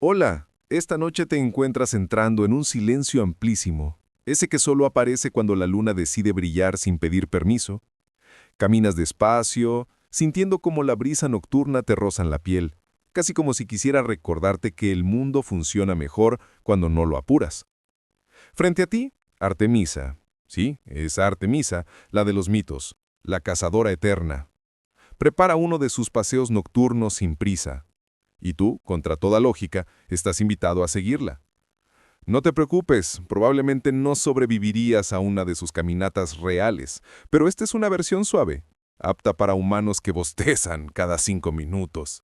Hola, esta noche te encuentras entrando en un silencio amplísimo, ese que solo aparece cuando la luna decide brillar sin pedir permiso. Caminas despacio, sintiendo como la brisa nocturna te roza en la piel, casi como si quisiera recordarte que el mundo funciona mejor cuando no lo apuras. Frente a ti, Artemisa. Sí, es Artemisa, la de los mitos, la cazadora eterna. Prepara uno de sus paseos nocturnos sin prisa. Y tú, contra toda lógica, estás invitado a seguirla. No te preocupes, probablemente no sobrevivirías a una de sus caminatas reales, pero esta es una versión suave, apta para humanos que bostezan cada 5 minutos.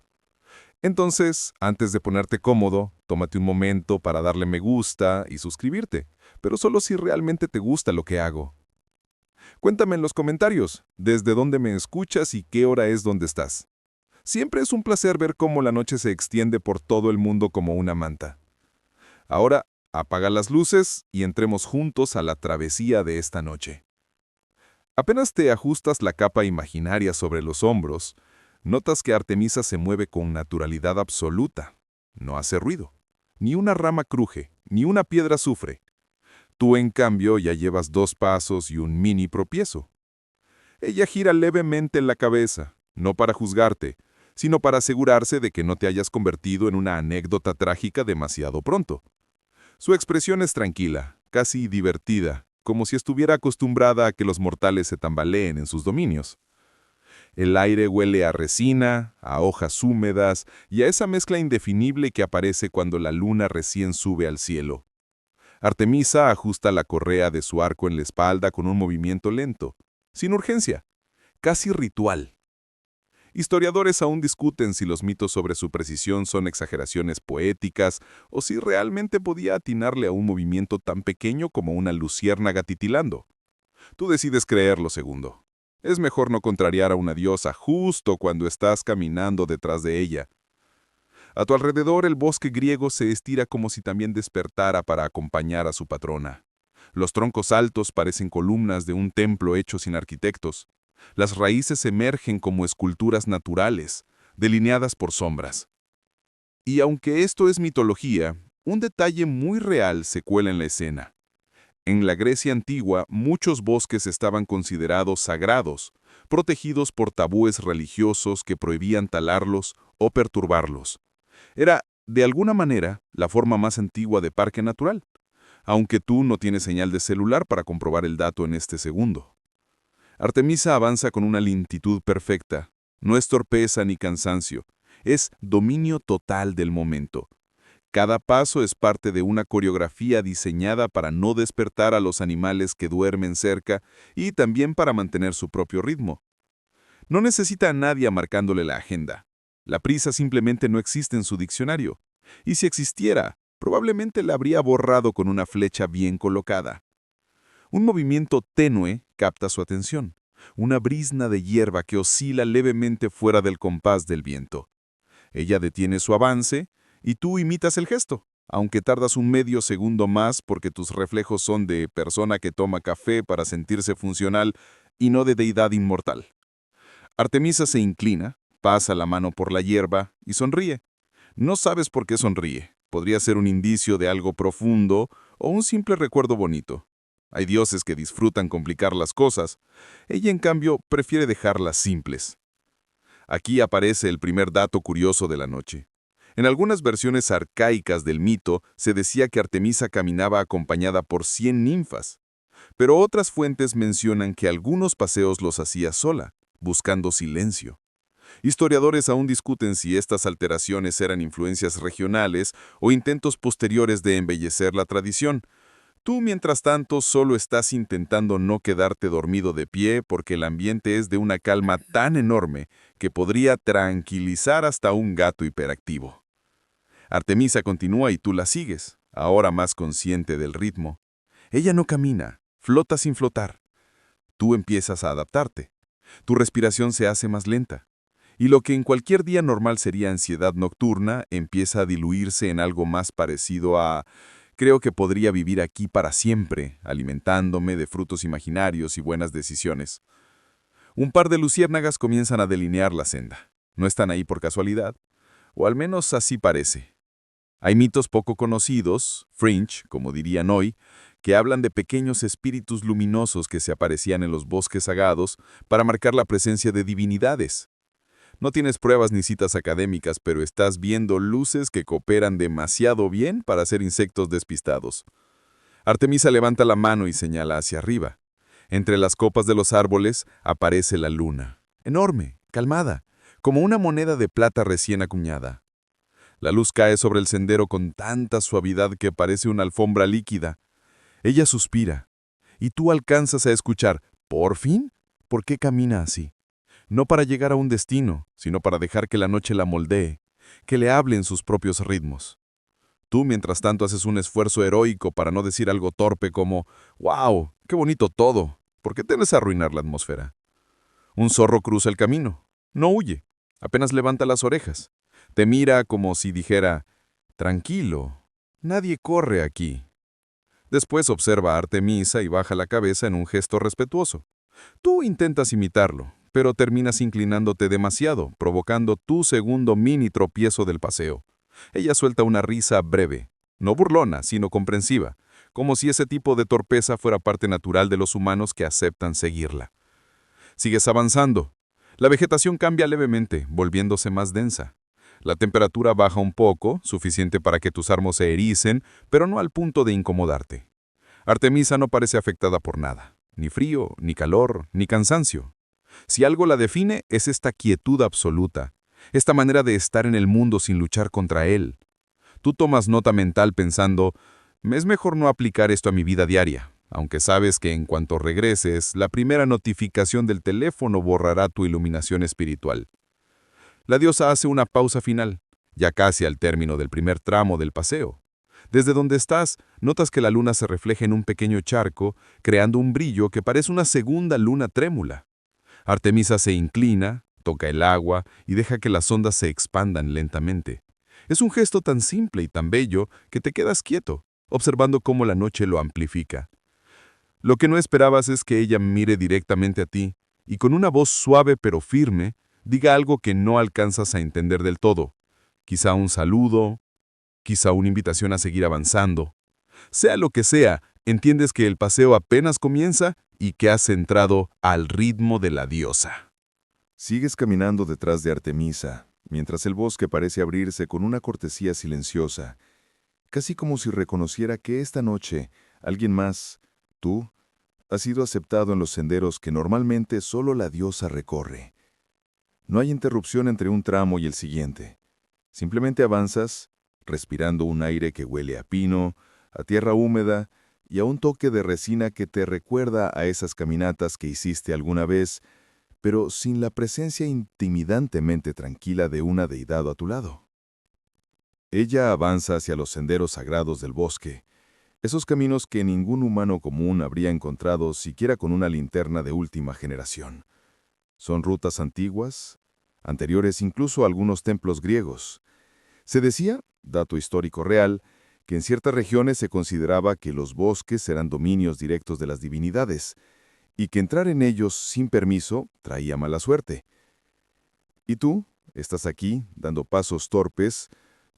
Entonces, antes de ponerte cómodo, tómate un momento para darle me gusta y suscribirte, pero solo si realmente te gusta lo que hago. Cuéntame en los comentarios desde dónde me escuchas y qué hora es donde estás. Siempre es un placer ver cómo la noche se extiende por todo el mundo como una manta. Ahora, apaga las luces y entremos juntos a la travesía de esta noche. Apenas te ajustas la capa imaginaria sobre los hombros, notas que Artemisa se mueve con naturalidad absoluta. No hace ruido. Ni una rama cruje, ni una piedra sufre. Tú, en cambio, ya llevas 2 pasos y un mini tropiezo. Ella gira levemente la cabeza, no para juzgarte, sino para asegurarse de que no te hayas convertido en una anécdota trágica demasiado pronto. Su expresión es tranquila, casi divertida, como si estuviera acostumbrada a que los mortales se tambaleen en sus dominios. El aire huele a resina, a hojas húmedas y a esa mezcla indefinible que aparece cuando la luna recién sube al cielo. Artemisa ajusta la correa de su arco en la espalda con un movimiento lento, sin urgencia, casi ritual. Historiadores aún discuten si los mitos sobre su precisión son exageraciones poéticas o si realmente podía atinarle a un movimiento tan pequeño como una luciérnaga titilando. Tú decides creer lo segundo. Es mejor no contrariar a una diosa justo cuando estás caminando detrás de ella. A tu alrededor el bosque griego se estira como si también despertara para acompañar a su patrona. Los troncos altos parecen columnas de un templo hecho sin arquitectos. Las raíces emergen como esculturas naturales, delineadas por sombras. Y aunque esto es mitología, un detalle muy real se cuela en la escena. En la Grecia antigua, muchos bosques estaban considerados sagrados, protegidos por tabúes religiosos que prohibían talarlos o perturbarlos. Era, de alguna manera, la forma más antigua de parque natural, aunque tú no tienes señal de celular para comprobar el dato en este segundo. Artemisa avanza con una lentitud perfecta. No es torpeza ni cansancio, es dominio total del momento. Cada paso es parte de una coreografía diseñada para no despertar a los animales que duermen cerca y también para mantener su propio ritmo. No necesita a nadie marcándole la agenda. La prisa simplemente no existe en su diccionario. Y si existiera, probablemente la habría borrado con una flecha bien colocada. Un movimiento tenue capta su atención, una brizna de hierba que oscila levemente fuera del compás del viento. Ella detiene su avance y tú imitas el gesto, aunque tardas un medio segundo más porque tus reflejos son de persona que toma café para sentirse funcional y no de deidad inmortal. Artemisa se inclina, pasa la mano por la hierba y sonríe. No sabes por qué sonríe. Podría ser un indicio de algo profundo o un simple recuerdo bonito. Hay dioses que disfrutan complicar las cosas. Ella, en cambio, prefiere dejarlas simples. Aquí aparece el primer dato curioso de la noche. En algunas versiones arcaicas del mito se decía que Artemisa caminaba acompañada por 100 ninfas, pero otras fuentes mencionan que algunos paseos los hacía sola, buscando silencio. Historiadores aún discuten si estas alteraciones eran influencias regionales o intentos posteriores de embellecer la tradición. Tú, mientras tanto, solo estás intentando no quedarte dormido de pie porque el ambiente es de una calma tan enorme que podría tranquilizar hasta un gato hiperactivo. Artemisa continúa y tú la sigues, ahora más consciente del ritmo. Ella no camina, flota sin flotar. Tú empiezas a adaptarte. Tu respiración se hace más lenta. Y lo que en cualquier día normal sería ansiedad nocturna empieza a diluirse en algo más parecido a creo que podría vivir aquí para siempre, alimentándome de frutos imaginarios y buenas decisiones. Un par de luciérnagas comienzan a delinear la senda. No están ahí por casualidad, o al menos así parece. Hay mitos poco conocidos, fringe, como dirían hoy, que hablan de pequeños espíritus luminosos que se aparecían en los bosques sagados para marcar la presencia de divinidades. No tienes pruebas ni citas académicas, pero estás viendo luces que cooperan demasiado bien para ser insectos despistados. Artemisa levanta la mano y señala hacia arriba. Entre las copas de los árboles aparece la luna, enorme, calmada, como una moneda de plata recién acuñada. La luz cae sobre el sendero con tanta suavidad que parece una alfombra líquida. Ella suspira, y tú alcanzas a escuchar, ¿por fin? ¿Por qué camina así? No para llegar a un destino, sino para dejar que la noche la moldee, que le hable en sus propios ritmos. Tú, mientras tanto, haces un esfuerzo heroico para no decir algo torpe como, ¡Wow! ¡Qué bonito todo! ¿Por qué temes a arruinar la atmósfera? Un zorro cruza el camino. No huye, apenas levanta las orejas. Te mira como si dijera, tranquilo, nadie corre aquí. Después observa a Artemisa y baja la cabeza en un gesto respetuoso. Tú intentas imitarlo, pero terminas inclinándote demasiado, provocando tu segundo mini tropiezo del paseo. Ella suelta una risa breve, no burlona, sino comprensiva, como si ese tipo de torpeza fuera parte natural de los humanos que aceptan seguirla. Sigues avanzando. La vegetación cambia levemente, volviéndose más densa. La temperatura baja un poco, suficiente para que tus armos se ericen, pero no al punto de incomodarte. Artemisa no parece afectada por nada, ni frío, ni calor, ni cansancio. Si algo la define, es esta quietud absoluta, esta manera de estar en el mundo sin luchar contra él. Tú tomas nota mental pensando, es mejor no aplicar esto a mi vida diaria, aunque sabes que en cuanto regreses, la primera notificación del teléfono borrará tu iluminación espiritual. La diosa hace una pausa final, ya casi al término del primer tramo del paseo. Desde donde estás, notas que la luna se refleja en un pequeño charco, creando un brillo que parece una segunda luna trémula. Artemisa se inclina, toca el agua y deja que las ondas se expandan lentamente. Es un gesto tan simple y tan bello que te quedas quieto, observando cómo la noche lo amplifica. Lo que no esperabas es que ella mire directamente a ti y con una voz suave pero firme diga algo que no alcanzas a entender del todo. Quizá un saludo, quizá una invitación a seguir avanzando. Sea lo que sea, entiendes que el paseo apenas comienza y que has entrado al ritmo de la diosa. Sigues caminando detrás de Artemisa, mientras el bosque parece abrirse con una cortesía silenciosa, casi como si reconociera que esta noche alguien más, tú, ha sido aceptado en los senderos que normalmente solo la diosa recorre. No hay interrupción entre un tramo y el siguiente. Simplemente avanzas, respirando un aire que huele a pino, a tierra húmeda y a un toque de resina que te recuerda a esas caminatas que hiciste alguna vez, pero sin la presencia intimidantemente tranquila de una deidad a tu lado. Ella avanza hacia los senderos sagrados del bosque, esos caminos que ningún humano común habría encontrado siquiera con una linterna de última generación. Son rutas antiguas, anteriores incluso a algunos templos griegos. Se decía, dato histórico real, que en ciertas regiones se consideraba que los bosques eran dominios directos de las divinidades, y que entrar en ellos sin permiso traía mala suerte. Y tú estás aquí, dando pasos torpes,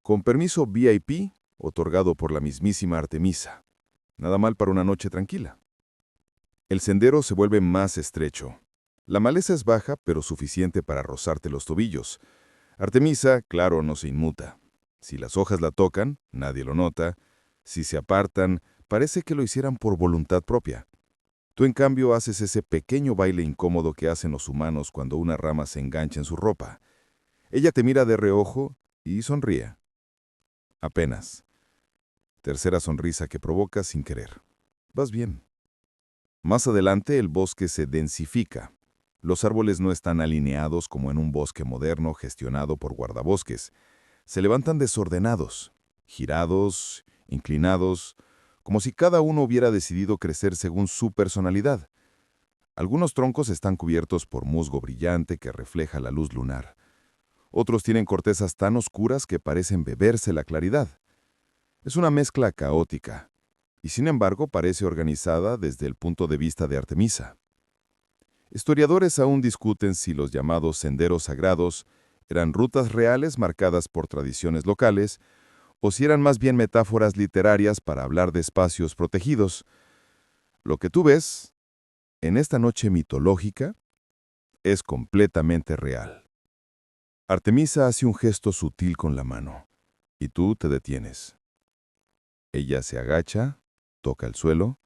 con permiso VIP, otorgado por la mismísima Artemisa. Nada mal para una noche tranquila. El sendero se vuelve más estrecho. La maleza es baja, pero suficiente para rozarte los tobillos. Artemisa, claro, no se inmuta. Si las hojas la tocan, nadie lo nota. Si se apartan, parece que lo hicieran por voluntad propia. Tú, en cambio, haces ese pequeño baile incómodo que hacen los humanos cuando una rama se engancha en su ropa. Ella te mira de reojo y sonríe. Apenas. Tercera sonrisa que provocas sin querer. Vas bien. Más adelante, el bosque se densifica. Los árboles no están alineados como en un bosque moderno gestionado por guardabosques. Se levantan desordenados, girados, inclinados, como si cada uno hubiera decidido crecer según su personalidad. Algunos troncos están cubiertos por musgo brillante que refleja la luz lunar. Otros tienen cortezas tan oscuras que parecen beberse la claridad. Es una mezcla caótica, y sin embargo parece organizada desde el punto de vista de Artemisa. Historiadores aún discuten si los llamados senderos sagrados eran rutas reales marcadas por tradiciones locales o si eran más bien metáforas literarias para hablar de espacios protegidos. Lo que tú ves, en esta noche mitológica, es completamente real. Artemisa hace un gesto sutil con la mano, y tú te detienes. Ella se agacha, toca el suelo,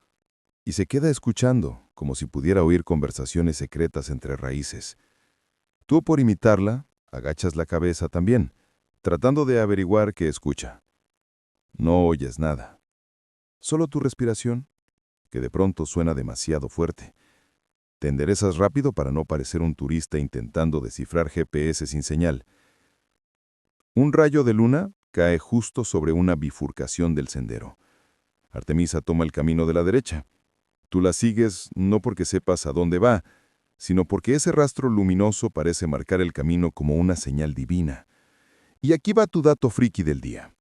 y se queda escuchando, como si pudiera oír conversaciones secretas entre raíces. Tú, por imitarla, agachas la cabeza también, tratando de averiguar qué escucha. No oyes nada. Solo tu respiración, que de pronto suena demasiado fuerte. Te enderezas rápido para no parecer un turista intentando descifrar GPS sin señal. Un rayo de luna cae justo sobre una bifurcación del sendero. Artemisa toma el camino de la derecha. Tú la sigues no porque sepas a dónde va, sino porque ese rastro luminoso parece marcar el camino como una señal divina. Y aquí va tu dato friki del día.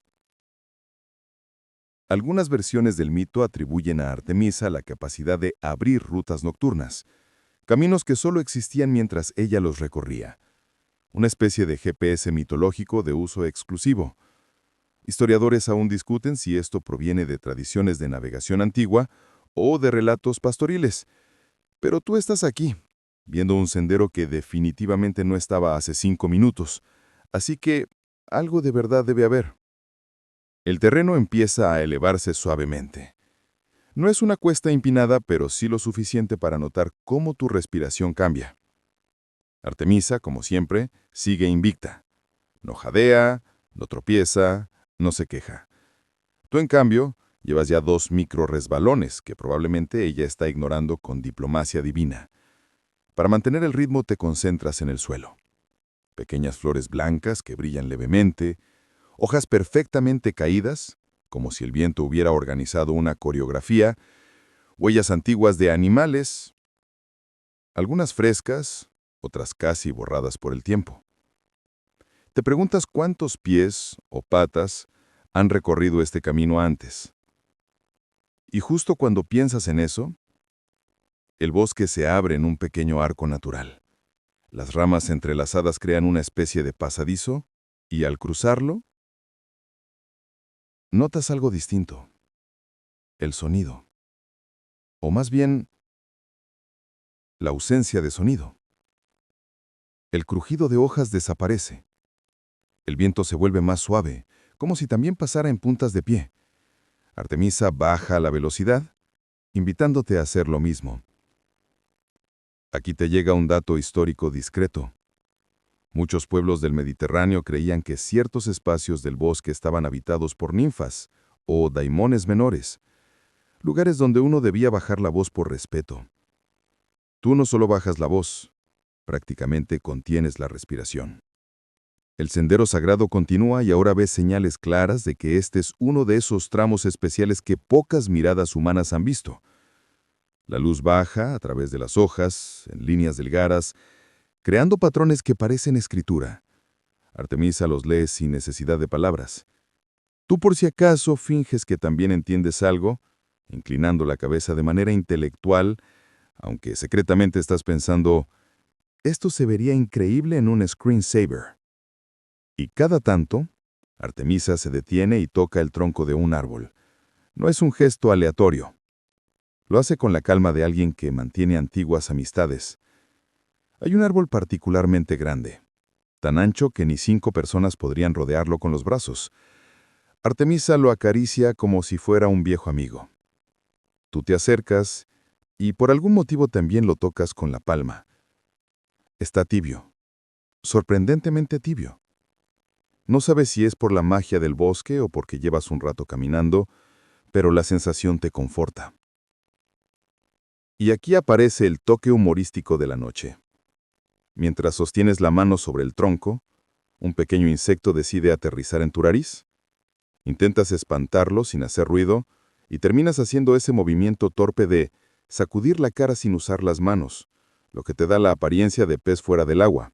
Algunas versiones del mito atribuyen a Artemisa la capacidad de abrir rutas nocturnas, caminos que solo existían mientras ella los recorría. Una especie de GPS mitológico de uso exclusivo. Historiadores aún discuten si esto proviene de tradiciones de navegación antigua o de relatos pastoriles. Pero tú estás aquí, viendo un sendero que definitivamente no estaba hace 5 minutos, así que algo de verdad debe haber. El terreno empieza a elevarse suavemente. No es una cuesta empinada, pero sí lo suficiente para notar cómo tu respiración cambia. Artemisa, como siempre, sigue invicta. No jadea, no tropieza, no se queja. Tú, en cambio, llevas ya 2 micro-resbalones que probablemente ella está ignorando con diplomacia divina. Para mantener el ritmo te concentras en el suelo. Pequeñas flores blancas que brillan levemente, hojas perfectamente caídas, como si el viento hubiera organizado una coreografía, huellas antiguas de animales, algunas frescas, otras casi borradas por el tiempo. Te preguntas cuántos pies o patas han recorrido este camino antes. Y justo cuando piensas en eso, el bosque se abre en un pequeño arco natural. Las ramas entrelazadas crean una especie de pasadizo, y al cruzarlo, notas algo distinto. El sonido. O más bien, la ausencia de sonido. El crujido de hojas desaparece. El viento se vuelve más suave, como si también pasara en puntas de pie. Artemisa baja la velocidad, invitándote a hacer lo mismo. Aquí te llega un dato histórico discreto. Muchos pueblos del Mediterráneo creían que ciertos espacios del bosque estaban habitados por ninfas o daimones menores, lugares donde uno debía bajar la voz por respeto. Tú no solo bajas la voz, prácticamente contienes la respiración. El sendero sagrado continúa y ahora ves señales claras de que este es uno de esos tramos especiales que pocas miradas humanas han visto. La luz baja a través de las hojas, en líneas delgadas, creando patrones que parecen escritura. Artemisa los lee sin necesidad de palabras. Tú, por si acaso, finges que también entiendes algo, inclinando la cabeza de manera intelectual, aunque secretamente estás pensando, esto se vería increíble en un screensaver. Y cada tanto, Artemisa se detiene y toca el tronco de un árbol. No es un gesto aleatorio. Lo hace con la calma de alguien que mantiene antiguas amistades. Hay un árbol particularmente grande, tan ancho que ni 5 personas podrían rodearlo con los brazos. Artemisa lo acaricia como si fuera un viejo amigo. Tú te acercas y por algún motivo también lo tocas con la palma. Está tibio, sorprendentemente tibio. No sabes si es por la magia del bosque o porque llevas un rato caminando, pero la sensación te conforta. Y aquí aparece el toque humorístico de la noche. Mientras sostienes la mano sobre el tronco, un pequeño insecto decide aterrizar en tu nariz. Intentas espantarlo sin hacer ruido y terminas haciendo ese movimiento torpe de sacudir la cara sin usar las manos, lo que te da la apariencia de pez fuera del agua.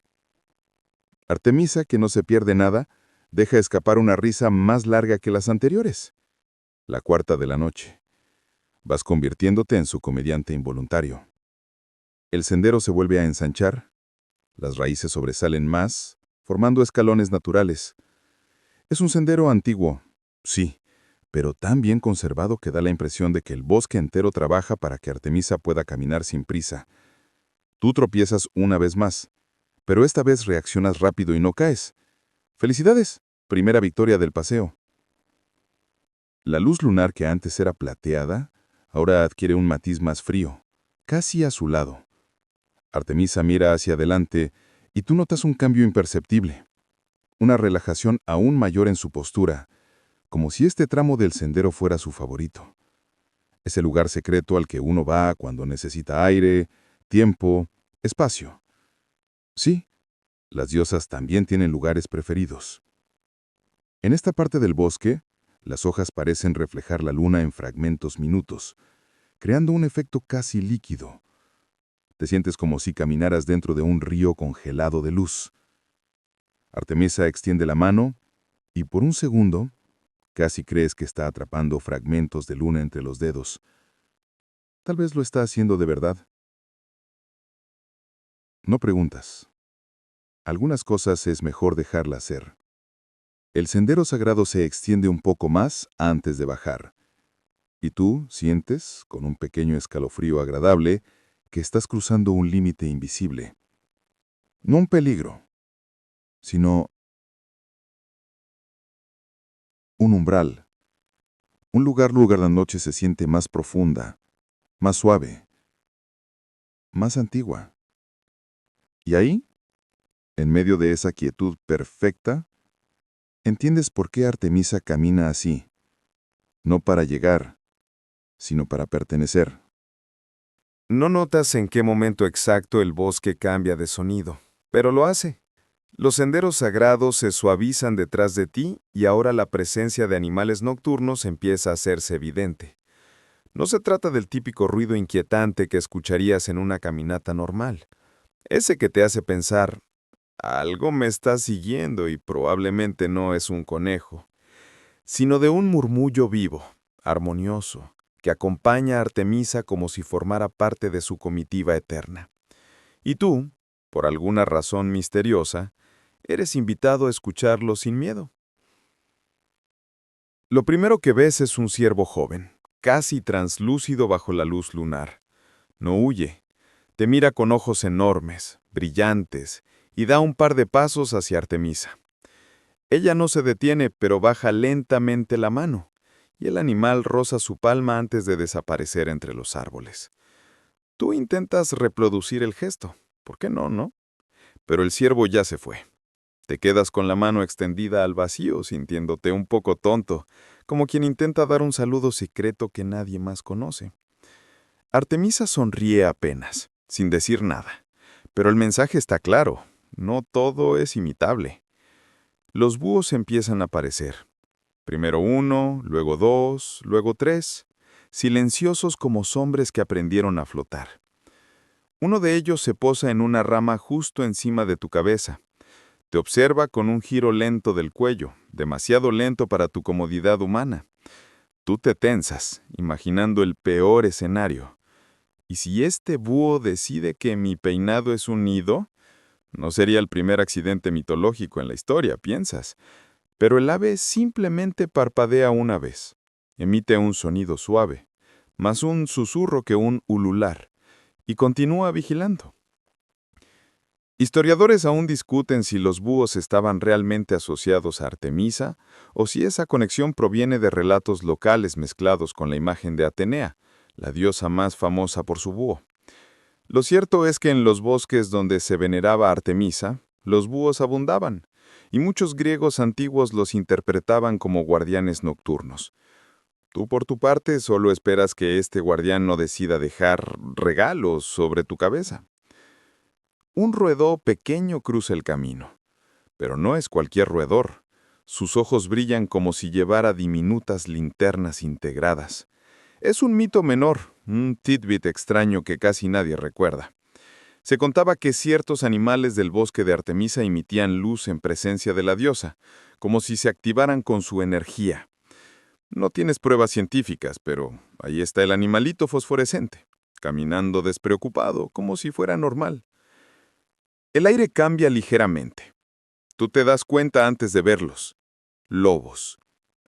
Artemisa, que no se pierde nada, deja escapar una risa más larga que las anteriores. La cuarta de la noche. Vas convirtiéndote en su comediante involuntario. El sendero se vuelve a ensanchar, las raíces sobresalen más, formando escalones naturales. Es un sendero antiguo, Sí, pero tan bien conservado que da la impresión de que el bosque entero trabaja para que Artemisa pueda caminar sin prisa. Tú tropiezas una vez más, pero esta vez reaccionas rápido y no caes. ¡Felicidades! Primera victoria del paseo. La luz lunar que antes era plateada, ahora adquiere un matiz más frío, casi azulado. Artemisa mira hacia adelante y tú notas un cambio imperceptible, una relajación aún mayor en su postura, como si este tramo del sendero fuera su favorito. Ese lugar secreto al que uno va cuando necesita aire, tiempo, espacio. Sí, las diosas también tienen lugares preferidos. En esta parte del bosque, las hojas parecen reflejar la luna en fragmentos minutos, creando un efecto casi líquido. Te sientes como si caminaras dentro de un río congelado de luz. Artemisa extiende la mano y por un segundo, casi crees que está atrapando fragmentos de luna entre los dedos. Tal vez lo está haciendo de verdad. No preguntas. Algunas cosas es mejor dejarlas ser. El sendero sagrado se extiende un poco más antes de bajar. Y tú sientes, con un pequeño escalofrío agradable, que estás cruzando un límite invisible. No un peligro, sino un umbral. Un lugar la noche se siente más profunda, más suave, más antigua. Y ahí, en medio de esa quietud perfecta, entiendes por qué Artemisa camina así, no para llegar, sino para pertenecer. No notas en qué momento exacto el bosque cambia de sonido, pero lo hace. Los senderos sagrados se suavizan detrás de ti y ahora la presencia de animales nocturnos empieza a hacerse evidente. No se trata del típico ruido inquietante que escucharías en una caminata normal, ese que te hace pensar, algo me está siguiendo y probablemente no es un conejo, sino de un murmullo vivo, armonioso, que acompaña a Artemisa como si formara parte de su comitiva eterna. Y tú, por alguna razón misteriosa, eres invitado a escucharlo sin miedo. Lo primero que ves es un ciervo joven, casi translúcido bajo la luz lunar. No huye, te mira con ojos enormes, brillantes, y da un par de pasos hacia Artemisa. Ella no se detiene, pero baja lentamente la mano, y el animal roza su palma antes de desaparecer entre los árboles. Tú intentas reproducir el gesto. ¿Por qué no, no? Pero el ciervo ya se fue. Te quedas con la mano extendida al vacío, sintiéndote un poco tonto, como quien intenta dar un saludo secreto que nadie más conoce. Artemisa sonríe apenas, sin decir nada. Pero el mensaje está claro. No todo es imitable. Los búhos empiezan a aparecer. Primero uno, luego dos, luego tres, silenciosos como sombras que aprendieron a flotar. Uno de ellos se posa en una rama justo encima de tu cabeza. Te observa con un giro lento del cuello, demasiado lento para tu comodidad humana. Tú te tensas, imaginando el peor escenario. ¿Y si este búho decide que mi peinado es un nido? No sería el primer accidente mitológico en la historia, piensas. Pero el ave simplemente parpadea una vez. Emite un sonido suave, más un susurro que un ulular, y continúa vigilando. Historiadores aún discuten si los búhos estaban realmente asociados a Artemisa o si esa conexión proviene de relatos locales mezclados con la imagen de Atenea, la diosa más famosa por su búho. Lo cierto es que en los bosques donde se veneraba a Artemisa, los búhos abundaban, y muchos griegos antiguos los interpretaban como guardianes nocturnos. Tú, por tu parte, solo esperas que este guardián no decida dejar regalos sobre tu cabeza. Un roedor pequeño cruza el camino, pero no es cualquier roedor. Sus ojos brillan como si llevara diminutas linternas integradas. Es un mito menor, un tidbit extraño que casi nadie recuerda. Se contaba que ciertos animales del bosque de Artemisa emitían luz en presencia de la diosa, como si se activaran con su energía. No tienes pruebas científicas, pero ahí está el animalito fosforescente, caminando despreocupado, como si fuera normal. El aire cambia ligeramente. Tú te das cuenta antes de verlos. Lobos.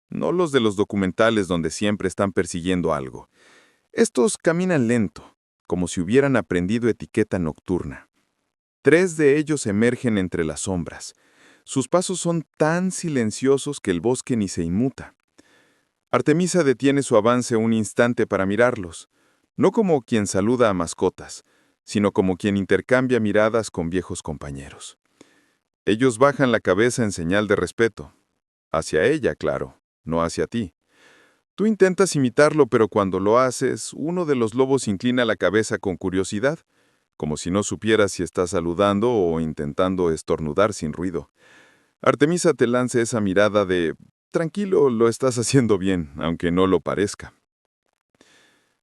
no los de los documentales donde siempre están persiguiendo algo. Estos caminan lento, como si hubieran aprendido etiqueta nocturna. 3 de ellos emergen entre las sombras. Sus pasos son tan silenciosos que el bosque ni se inmuta. Artemisa detiene su avance un instante para mirarlos, no como quien saluda a mascotas, sino como quien intercambia miradas con viejos compañeros. Ellos bajan la cabeza en señal de respeto. Hacia ella, claro, no hacia ti. Tú intentas imitarlo, pero cuando lo haces, uno de los lobos inclina la cabeza con curiosidad, como si no supiera si está saludando o intentando estornudar sin ruido. Artemisa te lanza esa mirada de «tranquilo, lo estás haciendo bien, aunque no lo parezca».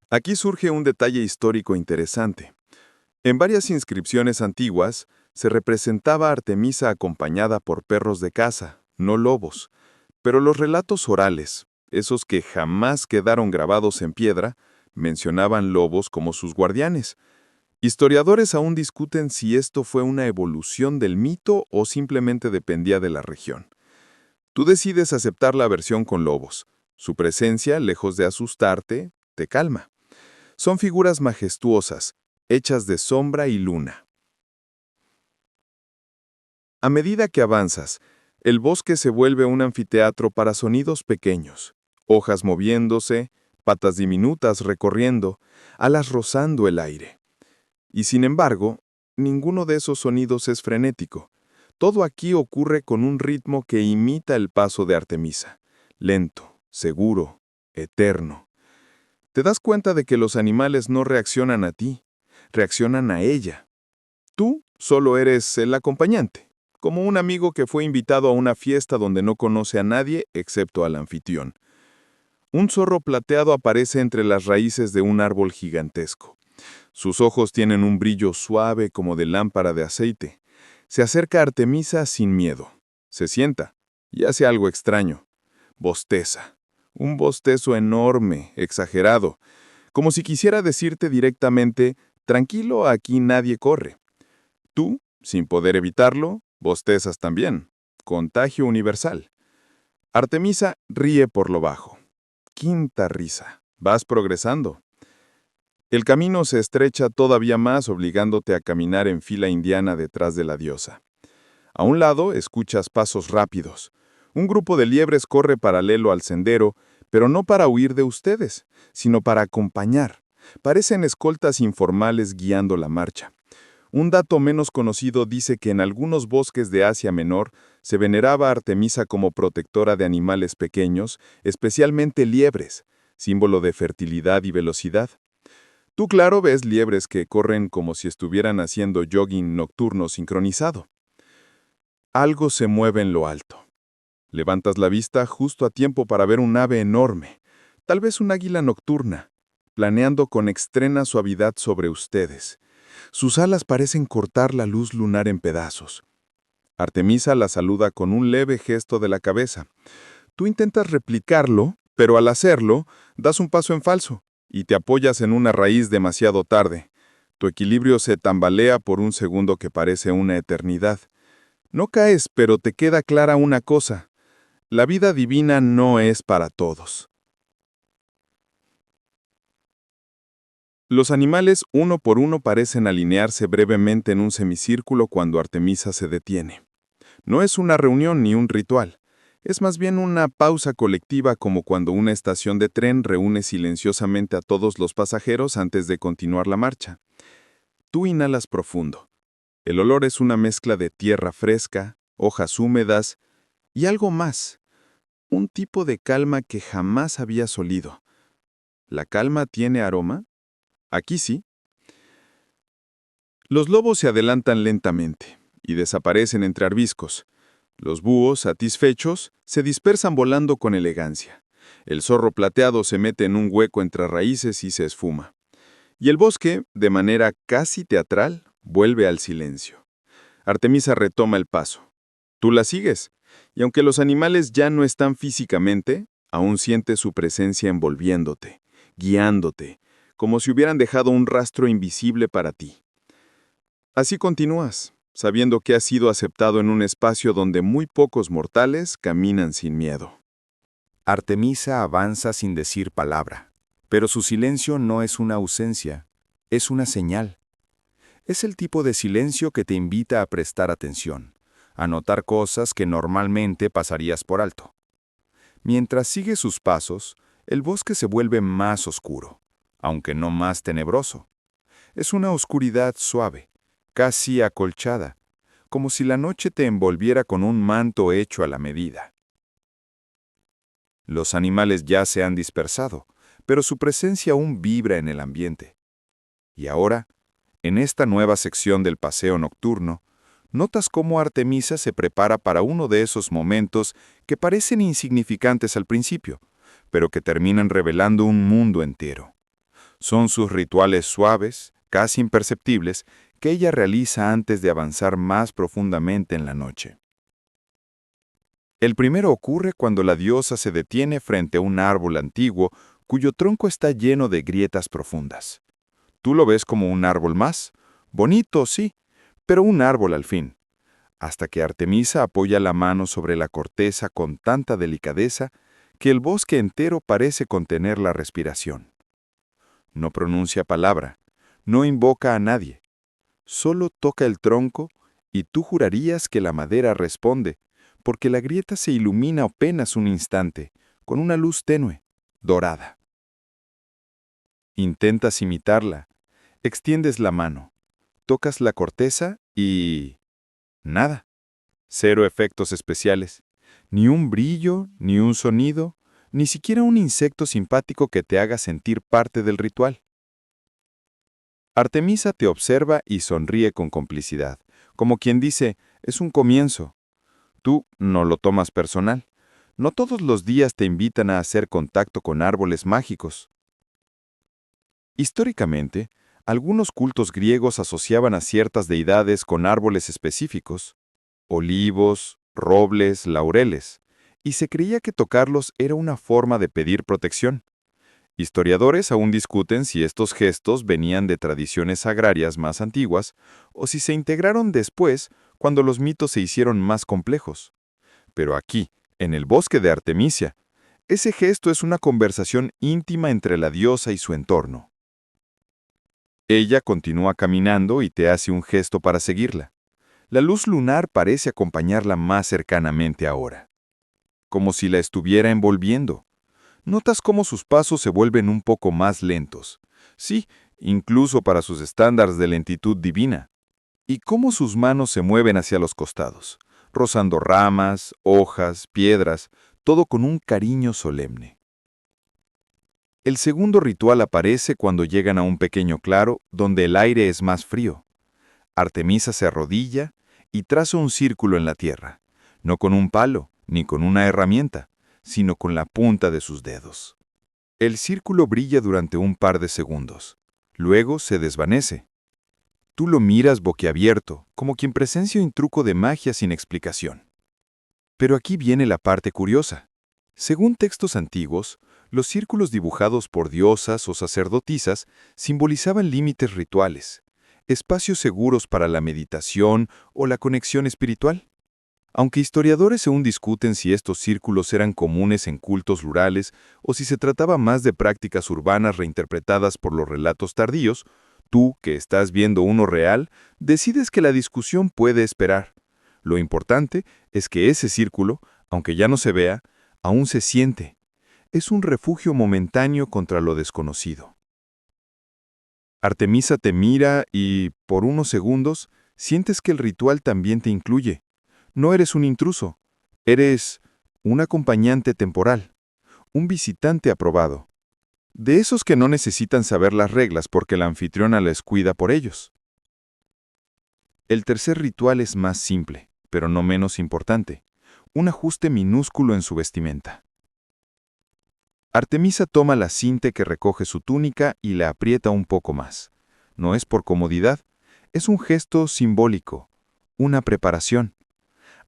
Aquí surge un detalle histórico interesante. En varias inscripciones antiguas se representaba a Artemisa acompañada por perros de caza, no lobos, pero los relatos orales, esos que jamás quedaron grabados en piedra, mencionaban lobos como sus guardianes. Historiadores aún discuten si esto fue una evolución del mito o simplemente dependía de la región. Tú decides aceptar la versión con lobos. Su presencia, lejos de asustarte, te calma. Son figuras majestuosas, hechas de sombra y luna. A medida que avanzas, el bosque se vuelve un anfiteatro para sonidos pequeños, hojas moviéndose, patas diminutas recorriendo, alas rozando el aire. Y sin embargo, ninguno de esos sonidos es frenético. Todo aquí ocurre con un ritmo que imita el paso de Artemisa, lento, seguro, eterno. Te das cuenta de que los animales no reaccionan a ti, reaccionan a ella. Tú solo eres el acompañante, como un amigo que fue invitado a una fiesta donde no conoce a nadie excepto al anfitrión. Un zorro plateado aparece entre las raíces de un árbol gigantesco. Sus ojos tienen un brillo suave como de lámpara de aceite. Se acerca a Artemisa sin miedo. Se sienta y hace algo extraño. Bosteza. Un bostezo enorme, exagerado, como si quisiera decirte directamente, tranquilo, aquí nadie corre. Tú, sin poder evitarlo, bostezas también. Contagio universal. Artemisa ríe por lo bajo. Quinta risa. Vas progresando. El camino se estrecha todavía más, obligándote a caminar en fila indiana detrás de la diosa. A un lado escuchas pasos rápidos. Un grupo de liebres corre paralelo al sendero, pero no para huir de ustedes, sino para acompañar. Parecen escoltas informales guiando la marcha. Un dato menos conocido dice que en algunos bosques de Asia Menor se veneraba a Artemisa como protectora de animales pequeños, especialmente liebres, símbolo de fertilidad y velocidad. Tú, claro, ves liebres que corren como si estuvieran haciendo jogging nocturno sincronizado. Algo se mueve en lo alto. Levantas la vista justo a tiempo para ver un ave enorme, tal vez un águila nocturna, planeando con extrema suavidad sobre ustedes. Sus alas parecen cortar la luz lunar en pedazos. Artemisa la saluda con un leve gesto de la cabeza. Tú intentas replicarlo, pero al hacerlo, das un paso en falso y te apoyas en una raíz demasiado tarde. Tu equilibrio se tambalea por un segundo que parece una eternidad. No caes, pero te queda clara una cosa. La vida divina no es para todos. Los animales uno por uno parecen alinearse brevemente en un semicírculo cuando Artemisa se detiene. No es una reunión ni un ritual. Es más bien una pausa colectiva, como cuando una estación de tren reúne silenciosamente a todos los pasajeros antes de continuar la marcha. Tú inhalas profundo. El olor es una mezcla de tierra fresca, hojas húmedas y algo más. Un tipo de calma que jamás habías olido. ¿La calma tiene aroma? Aquí sí. Los lobos se adelantan lentamente y desaparecen entre arbustos. Los búhos, satisfechos, se dispersan volando con elegancia. El zorro plateado se mete en un hueco entre raíces y se esfuma. Y el bosque, de manera casi teatral, vuelve al silencio. Artemisa retoma el paso. Tú la sigues, y aunque los animales ya no están físicamente, aún sientes su presencia envolviéndote, guiándote, como si hubieran dejado un rastro invisible para ti. Así continúas, sabiendo que has sido aceptado en un espacio donde muy pocos mortales caminan sin miedo. Artemisa avanza sin decir palabra, pero su silencio no es una ausencia, es una señal. Es el tipo de silencio que te invita a prestar atención, a notar cosas que normalmente pasarías por alto. Mientras sigue sus pasos, el bosque se vuelve más oscuro, aunque no más tenebroso. Es una oscuridad suave, casi acolchada, como si la noche te envolviera con un manto hecho a la medida. Los animales ya se han dispersado, pero su presencia aún vibra en el ambiente. Y ahora, en esta nueva sección del paseo nocturno, notas cómo Artemisa se prepara para uno de esos momentos que parecen insignificantes al principio, pero que terminan revelando un mundo entero. Son sus rituales suaves, casi imperceptibles, que ella realiza antes de avanzar más profundamente en la noche. El primero ocurre cuando la diosa se detiene frente a un árbol antiguo cuyo tronco está lleno de grietas profundas. Tú lo ves como un árbol más, bonito, sí, pero un árbol al fin, hasta que Artemisa apoya la mano sobre la corteza con tanta delicadeza que el bosque entero parece contener la respiración. No pronuncia palabra, no invoca a nadie, solo toca el tronco y tú jurarías que la madera responde, porque la grieta se ilumina apenas un instante, con una luz tenue, dorada. Intentas imitarla, extiendes la mano, tocas la corteza y... nada. Cero efectos especiales, ni un brillo, ni un sonido, ni siquiera un insecto simpático que te haga sentir parte del ritual. Artemisa te observa y sonríe con complicidad, como quien dice, es un comienzo. Tú no lo tomas personal. No todos los días te invitan a hacer contacto con árboles mágicos. Históricamente, algunos cultos griegos asociaban a ciertas deidades con árboles específicos, olivos, robles, laureles, y se creía que tocarlos era una forma de pedir protección. Historiadores aún discuten si estos gestos venían de tradiciones agrarias más antiguas o si se integraron después cuando los mitos se hicieron más complejos. Pero aquí, en el bosque de Artemisia, ese gesto es una conversación íntima entre la diosa y su entorno. Ella continúa caminando y te hace un gesto para seguirla. La luz lunar parece acompañarla más cercanamente ahora, como si la estuviera envolviendo. Notas cómo sus pasos se vuelven un poco más lentos, sí, incluso para sus estándares de lentitud divina, y cómo sus manos se mueven hacia los costados, rozando ramas, hojas, piedras, todo con un cariño solemne. El segundo ritual aparece cuando llegan a un pequeño claro donde el aire es más frío. Artemisa se arrodilla y traza un círculo en la tierra, no con un palo ni con una herramienta, sino con la punta de sus dedos. El círculo brilla durante un par de segundos. Luego se desvanece. Tú lo miras boquiabierto, como quien presencia un truco de magia sin explicación. Pero aquí viene la parte curiosa. Según textos antiguos, los círculos dibujados por diosas o sacerdotisas simbolizaban límites rituales, espacios seguros para la meditación o la conexión espiritual. Aunque historiadores aún discuten si estos círculos eran comunes en cultos rurales o si se trataba más de prácticas urbanas reinterpretadas por los relatos tardíos, tú, que estás viendo uno real, decides que la discusión puede esperar. Lo importante es que ese círculo, aunque ya no se vea, aún se siente. Es un refugio momentáneo contra lo desconocido. Artemisa te mira y, por unos segundos, sientes que el ritual también te incluye. No eres un intruso, eres un acompañante temporal, un visitante aprobado. De esos que no necesitan saber las reglas porque la anfitriona les cuida por ellos. El tercer ritual es más simple, pero no menos importante. Un ajuste minúsculo en su vestimenta. Artemisa toma la cinte que recoge su túnica y la aprieta un poco más. No es por comodidad, es un gesto simbólico, una preparación.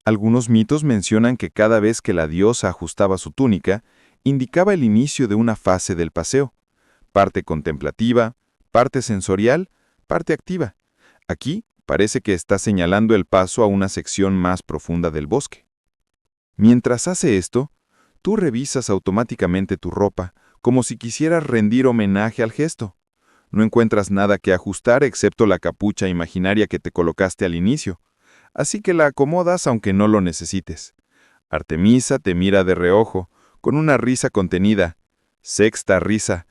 Algunos mitos mencionan que cada vez que la diosa ajustaba su túnica, indicaba el inicio de una fase del paseo, parte contemplativa, parte sensorial, parte activa. Aquí parece que está señalando el paso a una sección más profunda del bosque. Mientras hace esto, Tú revisas automáticamente tu ropa, como si quisieras rendir homenaje al gesto. No encuentras nada que ajustar excepto la capucha imaginaria que te colocaste al inicio, así que la acomodas aunque no lo necesites. Artemisa te mira de reojo, con una risa contenida. Sexta risa.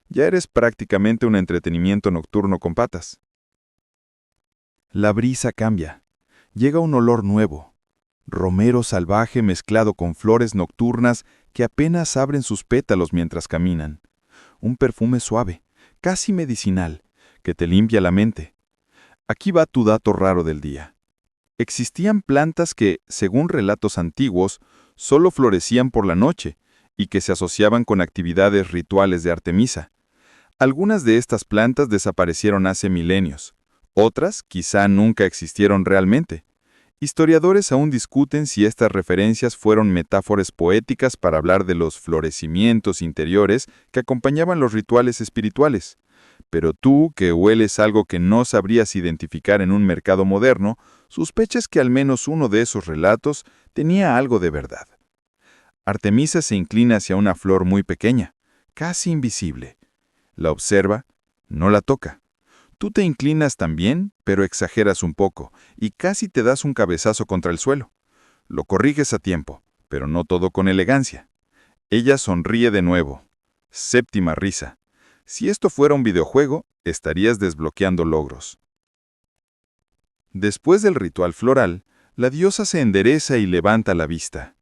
Ya eres prácticamente un entretenimiento nocturno con patas. La brisa cambia. Llega un olor nuevo. Romero salvaje mezclado con flores nocturnas que apenas abren sus pétalos mientras caminan. Un perfume suave, casi medicinal, que te limpia la mente. Aquí va tu dato raro del día. Existían plantas que, según relatos antiguos, solo florecían por la noche y que se asociaban con actividades rituales de Artemisa. Algunas de estas plantas desaparecieron hace milenios, otras quizá nunca existieron realmente. Historiadores aún discuten si estas referencias fueron metáforas poéticas para hablar de los florecimientos interiores que acompañaban los rituales espirituales. Pero tú, que hueles algo que no sabrías identificar en un mercado moderno, sospechas que al menos uno de esos relatos tenía algo de verdad. Artemisa se inclina hacia una flor muy pequeña, casi invisible. La observa, no la toca. Tú te inclinas también, pero exageras un poco, y casi te das un cabezazo contra el suelo. Lo corriges a tiempo, pero no todo con elegancia. Ella sonríe de nuevo. Séptima risa. Si esto fuera un videojuego, estarías desbloqueando logros. Después del ritual floral, la diosa se endereza y levanta la vista.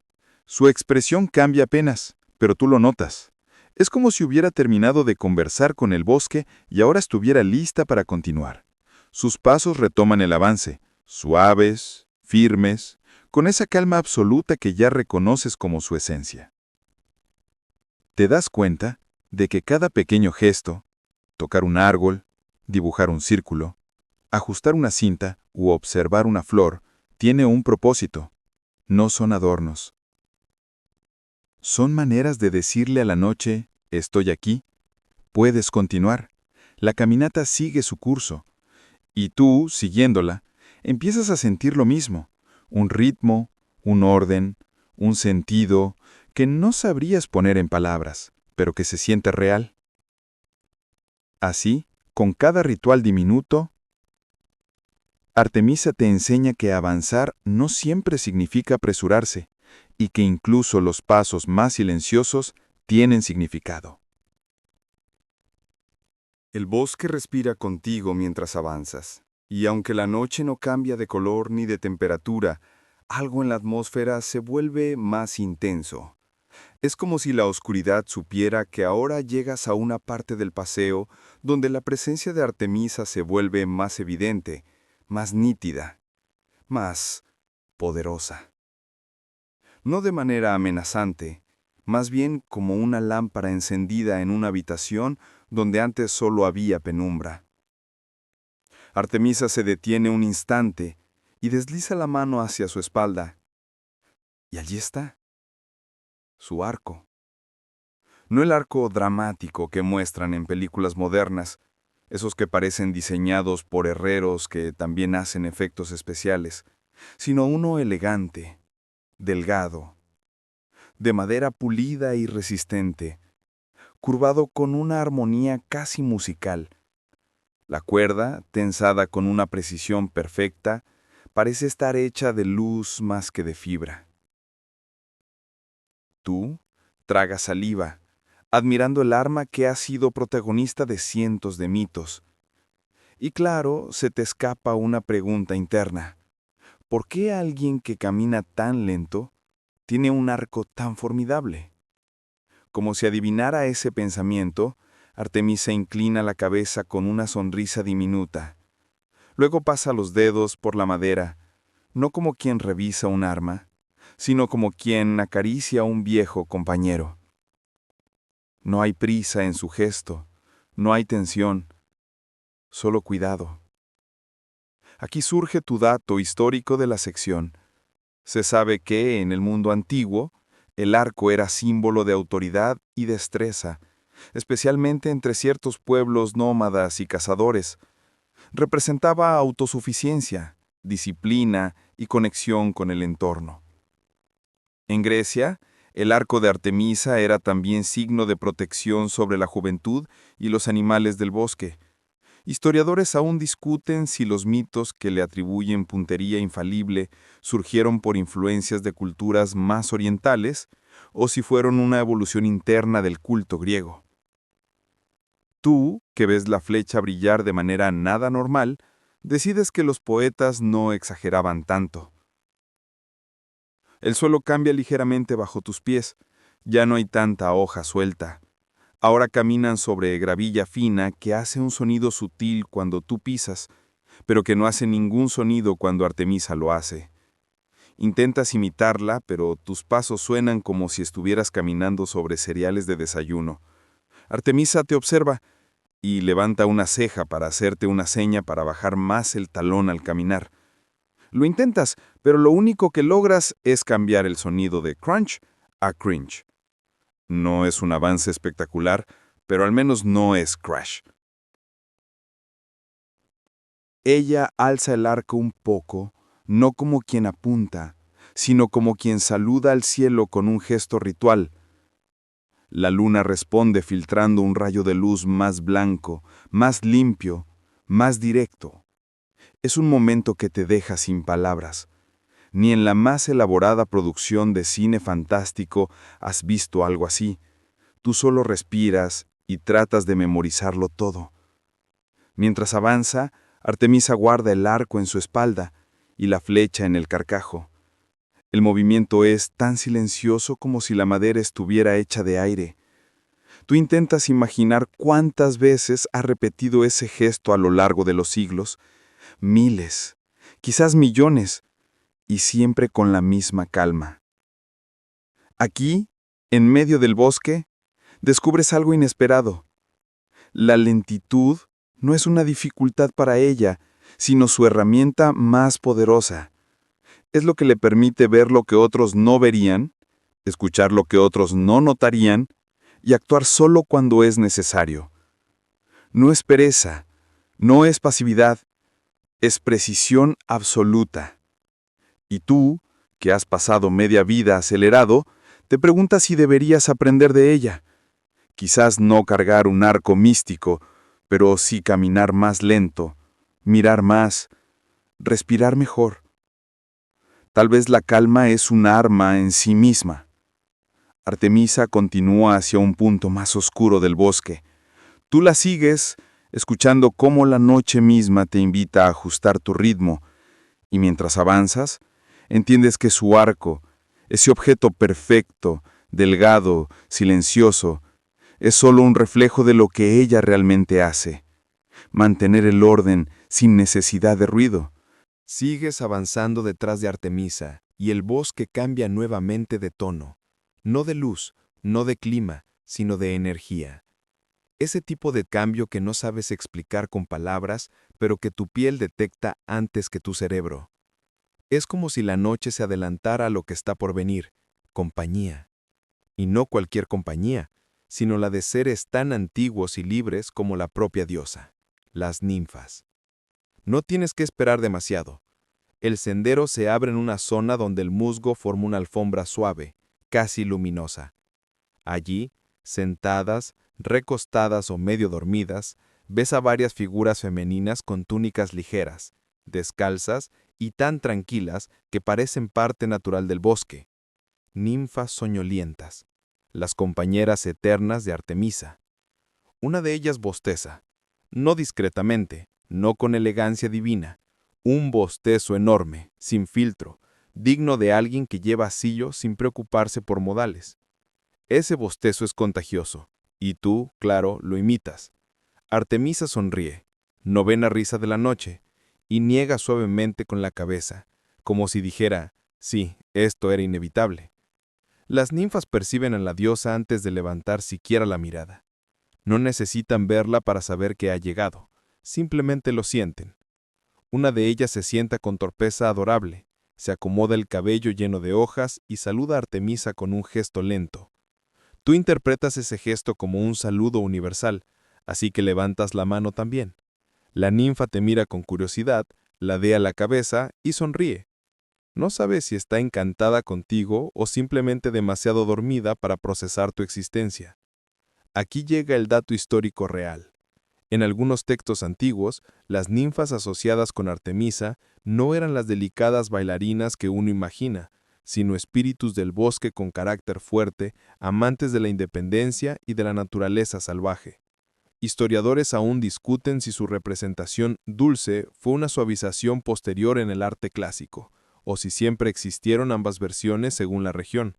Su expresión cambia apenas, pero tú lo notas. Es como si hubiera terminado de conversar con el bosque y ahora estuviera lista para continuar. Sus pasos retoman el avance, suaves, firmes, con esa calma absoluta que ya reconoces como su esencia. Te das cuenta de que cada pequeño gesto, tocar un árbol, dibujar un círculo, ajustar una cinta u observar una flor, tiene un propósito. No son adornos. Son maneras de decirle a la noche, estoy aquí, puedes continuar. La caminata sigue su curso. Y tú, siguiéndola, empiezas a sentir lo mismo, un ritmo, un orden, un sentido que no sabrías poner en palabras, pero que se siente real. Así, con cada ritual diminuto, Artemisa te enseña que avanzar no siempre significa apresurarse, y que incluso los pasos más silenciosos tienen significado. El bosque respira contigo mientras avanzas, y aunque la noche no cambia de color ni de temperatura, algo en la atmósfera se vuelve más intenso. Es como si la oscuridad supiera que ahora llegas a una parte del paseo donde la presencia de Artemisa se vuelve más evidente, más nítida, más poderosa. No de manera amenazante, más bien como una lámpara encendida en una habitación donde antes solo había penumbra. Artemisa se detiene un instante y desliza la mano hacia su espalda. Y allí está, su arco. No el arco dramático que muestran en películas modernas, esos que parecen diseñados por herreros que también hacen efectos especiales, sino uno elegante, delgado, de madera pulida y resistente, curvado con una armonía casi musical. La cuerda, tensada con una precisión perfecta, parece estar hecha de luz más que de fibra. Tú tragas saliva, admirando el arma que ha sido protagonista de cientos de mitos. Y claro, se te escapa una pregunta interna. ¿Por qué alguien que camina tan lento tiene un arco tan formidable? Como si adivinara ese pensamiento, Artemisa inclina la cabeza con una sonrisa diminuta. Luego pasa los dedos por la madera, no como quien revisa un arma, sino como quien acaricia a un viejo compañero. No hay prisa en su gesto, no hay tensión, solo cuidado. Aquí surge tu dato histórico de la sección. Se sabe que, en el mundo antiguo, el arco era símbolo de autoridad y destreza, especialmente entre ciertos pueblos nómadas y cazadores. Representaba autosuficiencia, disciplina y conexión con el entorno. En Grecia, El arco de Artemisa era también signo de protección sobre la juventud y los animales del bosque. Historiadores aún discuten si los mitos que le atribuyen puntería infalible surgieron por influencias de culturas más orientales o si fueron una evolución interna del culto griego. Tú, que ves la flecha brillar de manera nada normal, decides que los poetas no exageraban tanto. El suelo cambia ligeramente bajo tus pies, ya no hay tanta hoja suelta. Ahora caminan sobre gravilla fina que hace un sonido sutil cuando tú pisas, pero que no hace ningún sonido cuando Artemisa lo hace. Intentas imitarla, pero tus pasos suenan como si estuvieras caminando sobre cereales de desayuno. Artemisa te observa y levanta una ceja para hacerte una seña para bajar más el talón al caminar. Lo intentas, pero lo único que logras es cambiar el sonido de crunch a cringe. No es un avance espectacular, pero al menos no es crash. Ella alza el arco un poco, no como quien apunta, sino como quien saluda al cielo con un gesto ritual. La luna responde filtrando un rayo de luz más blanco, más limpio, más directo. Es un momento que te deja sin palabras. Ni en la más elaborada producción de cine fantástico has visto algo así. Tú solo respiras y tratas de memorizarlo todo. Mientras avanza, Artemisa guarda el arco en su espalda y la flecha en el carcajo. El movimiento es tan silencioso como si la madera estuviera hecha de aire. Tú intentas imaginar cuántas veces ha repetido ese gesto a lo largo de los siglos. Miles, quizás millones, y siempre con la misma calma. Aquí, en medio del bosque, descubres algo inesperado. La lentitud no es una dificultad para ella, sino su herramienta más poderosa. Es lo que le permite ver lo que otros no verían, escuchar lo que otros no notarían y actuar solo cuando es necesario. No es pereza, no es pasividad, es precisión absoluta. Y tú, que has pasado media vida acelerado, te preguntas si deberías aprender de ella. Quizás no cargar un arco místico, pero sí caminar más lento, mirar más, respirar mejor. Tal vez la calma es un arma en sí misma. Artemisa continúa hacia un punto más oscuro del bosque. Tú la sigues, escuchando cómo la noche misma te invita a ajustar tu ritmo, y mientras avanzas, entiendes que su arco, ese objeto perfecto, delgado, silencioso, es solo un reflejo de lo que ella realmente hace. Mantener el orden sin necesidad de ruido. Sigues avanzando detrás de Artemisa y el bosque cambia nuevamente de tono. No de luz, no de clima, sino de energía. Ese tipo de cambio que no sabes explicar con palabras, pero que tu piel detecta antes que tu cerebro. Es como si la noche se adelantara a lo que está por venir, compañía. Y no cualquier compañía, sino la de seres tan antiguos y libres como la propia diosa, las ninfas. No tienes que esperar demasiado. El sendero se abre en una zona donde el musgo forma una alfombra suave, casi luminosa. Allí, sentadas, recostadas o medio dormidas, ves a varias figuras femeninas con túnicas ligeras, descalzas y tan tranquilas que parecen parte natural del bosque. Ninfas soñolientas, las compañeras eternas de Artemisa. Una de ellas bosteza, no discretamente, no con elegancia divina, un bostezo enorme, sin filtro, digno de alguien que lleva asillo sin preocuparse por modales. Ese bostezo es contagioso, y tú, claro, lo imitas. Artemisa sonríe, novena risa de la noche, y niega suavemente con la cabeza, como si dijera, sí, esto era inevitable. Las ninfas perciben a la diosa antes de levantar siquiera la mirada. No necesitan verla para saber que ha llegado, simplemente lo sienten. Una de ellas se sienta con torpeza adorable, se acomoda el cabello lleno de hojas y saluda a Artemisa con un gesto lento. Tú interpretas ese gesto como un saludo universal, así que levantas la mano también. La ninfa te mira con curiosidad, ladea la cabeza y sonríe. No sabe si está encantada contigo o simplemente demasiado dormida para procesar tu existencia. Aquí llega el dato histórico real. En algunos textos antiguos, las ninfas asociadas con Artemisa no eran las delicadas bailarinas que uno imagina, sino espíritus del bosque con carácter fuerte, amantes de la independencia y de la naturaleza salvaje. Historiadores aún discuten si su representación dulce fue una suavización posterior en el arte clásico, o si siempre existieron ambas versiones según la región.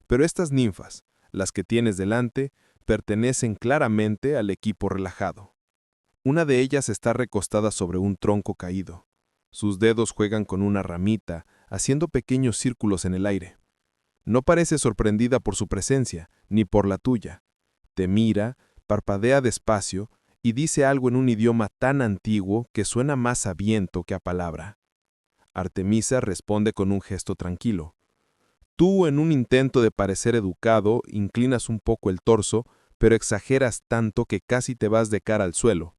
Pero estas ninfas, las que tienes delante, pertenecen claramente al equipo relajado. Una de ellas está recostada sobre un tronco caído. Sus dedos juegan con una ramita, haciendo pequeños círculos en el aire. No parece sorprendida por su presencia, ni por la tuya. Te mira, parpadea despacio y dice algo en un idioma tan antiguo que suena más a viento que a palabra. Artemisa responde con un gesto tranquilo. Tú, en un intento de parecer educado, inclinas un poco el torso, pero exageras tanto que casi te vas de cara al suelo.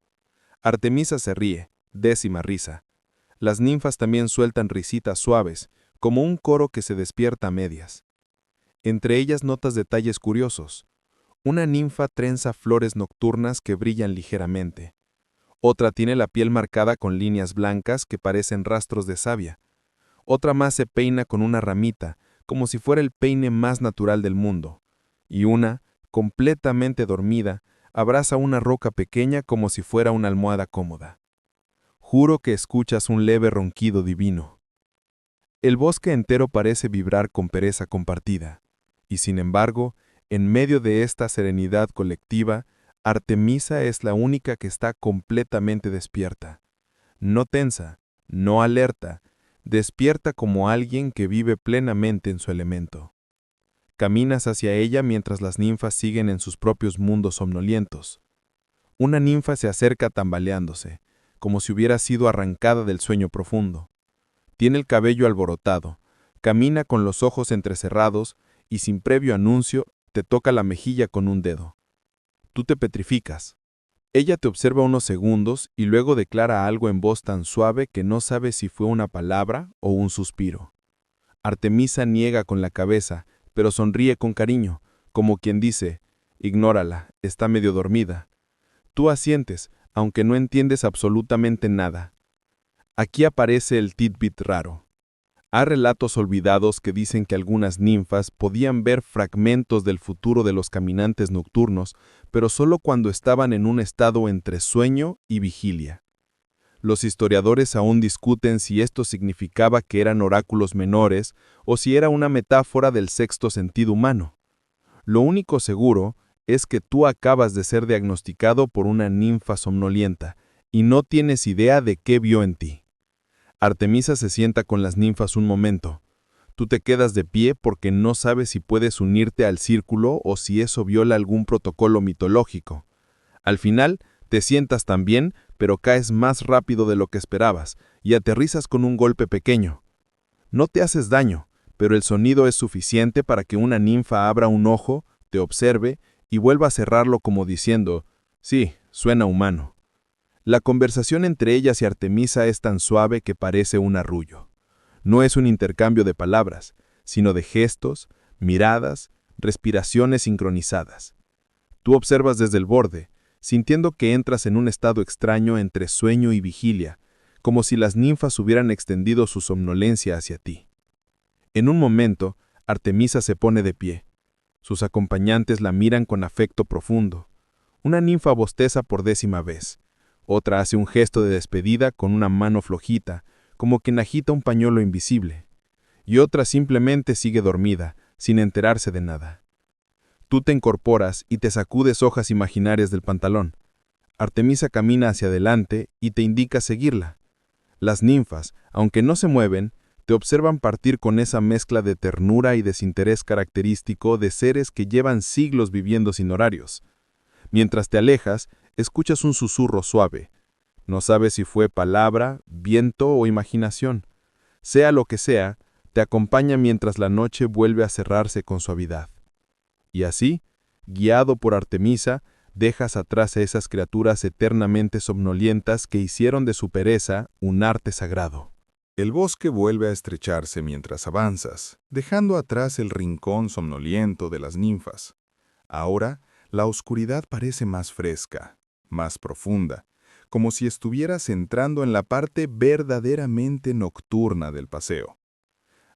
Artemisa se ríe, décima risa. Las ninfas también sueltan risitas suaves, como un coro que se despierta a medias. Entre ellas notas detalles curiosos. Una ninfa trenza flores nocturnas que brillan ligeramente. Otra tiene la piel marcada con líneas blancas que parecen rastros de savia. Otra más se peina con una ramita, como si fuera el peine más natural del mundo. Y una, completamente dormida, abraza una roca pequeña como si fuera una almohada cómoda. Juro que escuchas un leve ronquido divino. El bosque entero parece vibrar con pereza compartida. Y sin embargo, en medio de esta serenidad colectiva, Artemisa es la única que está completamente despierta. No tensa, no alerta, despierta como alguien que vive plenamente en su elemento. Caminas hacia ella mientras las ninfas siguen en sus propios mundos somnolientos. Una ninfa se acerca tambaleándose, como si hubiera sido arrancada del sueño profundo. Tiene el cabello alborotado, camina con los ojos entrecerrados y sin previo anuncio te toca la mejilla con un dedo. Tú te petrificas. Ella te observa unos segundos y luego declara algo en voz tan suave que no sabes si fue una palabra o un suspiro. Artemisa niega con la cabeza, pero sonríe con cariño, como quien dice, ignórala, está medio dormida. Tú asientes, aunque no entiendes absolutamente nada. Aquí aparece el tidbit raro. Hay relatos olvidados que dicen que algunas ninfas podían ver fragmentos del futuro de los caminantes nocturnos, pero solo cuando estaban en un estado entre sueño y vigilia. Los historiadores aún discuten si esto significaba que eran oráculos menores o si era una metáfora del sexto sentido humano. Lo único seguro es que tú acabas de ser diagnosticado por una ninfa somnolienta y no tienes idea de qué vio en ti. Artemisa se sienta con las ninfas un momento. Tú te quedas de pie porque no sabes si puedes unirte al círculo o si eso viola algún protocolo mitológico. Al final, te sientas también, pero caes más rápido de lo que esperabas y aterrizas con un golpe pequeño. No te haces daño, pero el sonido es suficiente para que una ninfa abra un ojo, te observe y vuelva a cerrarlo como diciendo, sí, suena humano. La conversación entre ellas y Artemisa es tan suave que parece un arrullo. No es un intercambio de palabras, sino de gestos, miradas, respiraciones sincronizadas. Tú observas desde el borde, sintiendo que entras en un estado extraño entre sueño y vigilia, como si las ninfas hubieran extendido su somnolencia hacia ti. En un momento, Artemisa se pone de pie. Sus acompañantes la miran con afecto profundo. Una ninfa bosteza por 10ª vez. Otra hace un gesto de despedida con una mano flojita, como quien agita un pañuelo invisible. Y otra simplemente sigue dormida, sin enterarse de nada. Tú te incorporas y te sacudes hojas imaginarias del pantalón. Artemisa camina hacia adelante y te indica seguirla. Las ninfas, aunque no se mueven, te observan partir con esa mezcla de ternura y desinterés característico de seres que llevan siglos viviendo sin horarios. Mientras te alejas, escuchas un susurro suave. No sabes si fue palabra, viento o imaginación. Sea lo que sea, te acompaña mientras la noche vuelve a cerrarse con suavidad. Y así, guiado por Artemisa, dejas atrás a esas criaturas eternamente somnolientas que hicieron de su pereza un arte sagrado. El bosque vuelve a estrecharse mientras avanzas, dejando atrás el rincón somnoliento de las ninfas. Ahora, la oscuridad parece más fresca, más profunda, como si estuvieras entrando en la parte verdaderamente nocturna del paseo.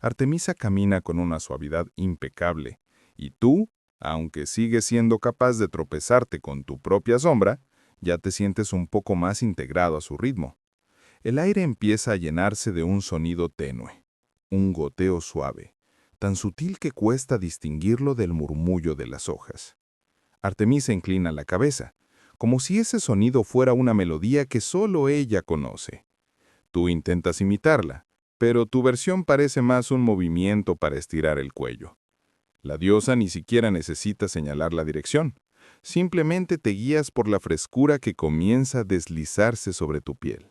Artemisa camina con una suavidad impecable, y tú, aunque sigues siendo capaz de tropezarte con tu propia sombra, ya te sientes un poco más integrado a su ritmo. El aire empieza a llenarse de un sonido tenue, un goteo suave, tan sutil que cuesta distinguirlo del murmullo de las hojas. Artemisa inclina la cabeza, como si ese sonido fuera una melodía que solo ella conoce. Tú intentas imitarla, pero tu versión parece más un movimiento para estirar el cuello. La diosa ni siquiera necesita señalar la dirección. Simplemente te guías por la frescura que comienza a deslizarse sobre tu piel.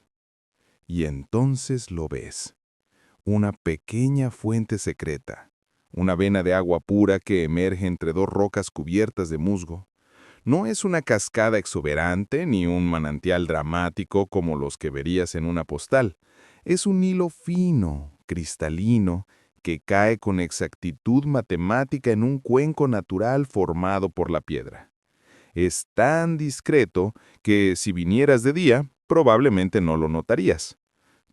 Y entonces lo ves. Una pequeña fuente secreta. Una vena de agua pura que emerge entre dos rocas cubiertas de musgo. No es una cascada exuberante ni un manantial dramático como los que verías en una postal. Es un hilo fino, cristalino, que cae con exactitud matemática en un cuenco natural formado por la piedra. Es tan discreto que si vinieras de día, probablemente no lo notarías.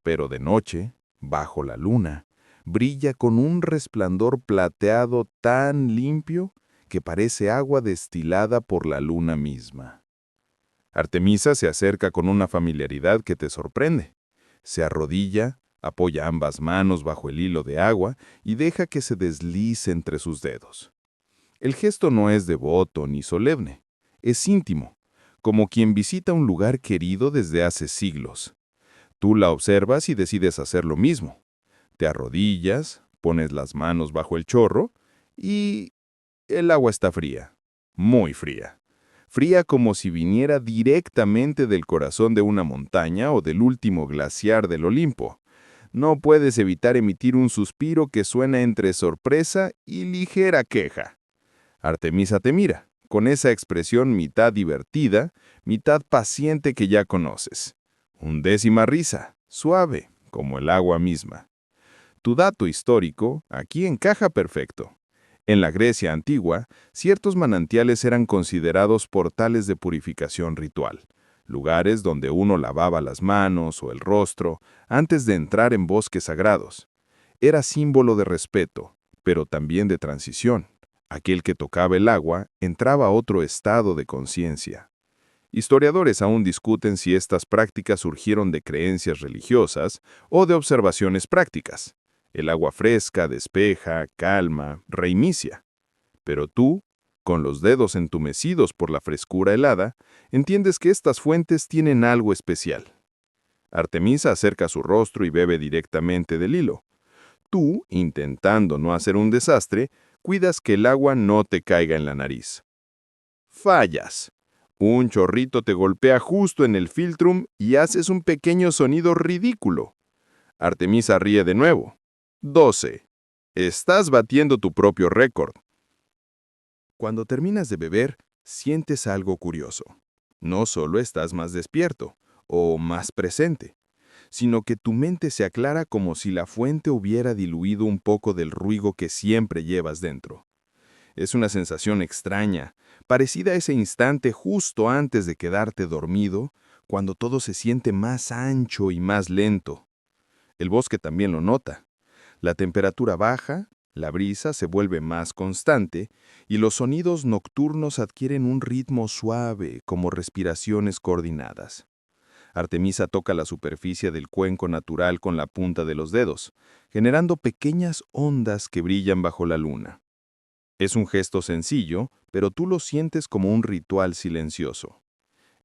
Pero de noche, bajo la luna, brilla con un resplandor plateado tan limpio que parece agua destilada por la luna misma. Artemisa se acerca con una familiaridad que te sorprende. Se arrodilla, apoya ambas manos bajo el hilo de agua y deja que se deslice entre sus dedos. El gesto no es devoto ni solemne, es íntimo, como quien visita un lugar querido desde hace siglos. Tú la observas y decides hacer lo mismo. Te arrodillas, pones las manos bajo el chorro y el agua está fría, muy fría. Fría como si viniera directamente del corazón de una montaña o del último glaciar del Olimpo. No puedes evitar emitir un suspiro que suena entre sorpresa y ligera queja. Artemisa te mira, con esa expresión mitad divertida, mitad paciente que ya conoces. Undécima risa, suave, como el agua misma. Tu dato histórico aquí encaja perfecto. En la Grecia antigua, ciertos manantiales eran considerados portales de purificación ritual, lugares donde uno lavaba las manos o el rostro antes de entrar en bosques sagrados. Era símbolo de respeto, pero también de transición. Aquel que tocaba el agua entraba a otro estado de conciencia. Historiadores aún discuten si estas prácticas surgieron de creencias religiosas o de observaciones prácticas. El agua fresca despeja, calma, reinicia. Pero tú, con los dedos entumecidos por la frescura helada, entiendes que estas fuentes tienen algo especial. Artemisa acerca su rostro y bebe directamente del hilo. Tú, intentando no hacer un desastre, cuidas que el agua no te caiga en la nariz. Fallas. Un chorrito te golpea justo en el filtrum y haces un pequeño sonido ridículo. Artemisa ríe de nuevo. 12. Estás batiendo tu propio récord. Cuando terminas de beber, sientes algo curioso. No solo estás más despierto o más presente, sino que tu mente se aclara como si la fuente hubiera diluido un poco del ruido que siempre llevas dentro. Es una sensación extraña, parecida a ese instante justo antes de quedarte dormido, cuando todo se siente más ancho y más lento. El bosque también lo nota. La temperatura baja, la brisa se vuelve más constante y los sonidos nocturnos adquieren un ritmo suave como respiraciones coordinadas. Artemisa toca la superficie del cuenco natural con la punta de los dedos, generando pequeñas ondas que brillan bajo la luna. Es un gesto sencillo, pero tú lo sientes como un ritual silencioso.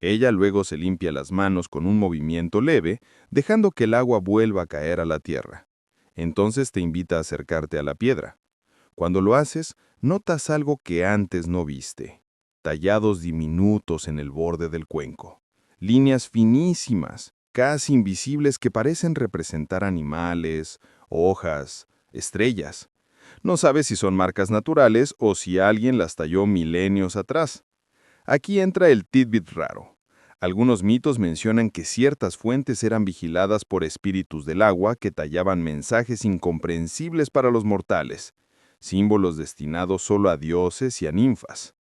Ella luego se limpia las manos con un movimiento leve, dejando que el agua vuelva a caer a la tierra. Entonces te invita a acercarte a la piedra. Cuando lo haces, notas algo que antes no viste. Tallados diminutos en el borde del cuenco. Líneas finísimas, casi invisibles que parecen representar animales, hojas, estrellas. No sabes si son marcas naturales o si alguien las talló milenios atrás. Aquí entra el tidbit raro. Algunos mitos mencionan que ciertas fuentes eran vigiladas por espíritus del agua que tallaban mensajes incomprensibles para los mortales, símbolos destinados solo a dioses y a ninfas.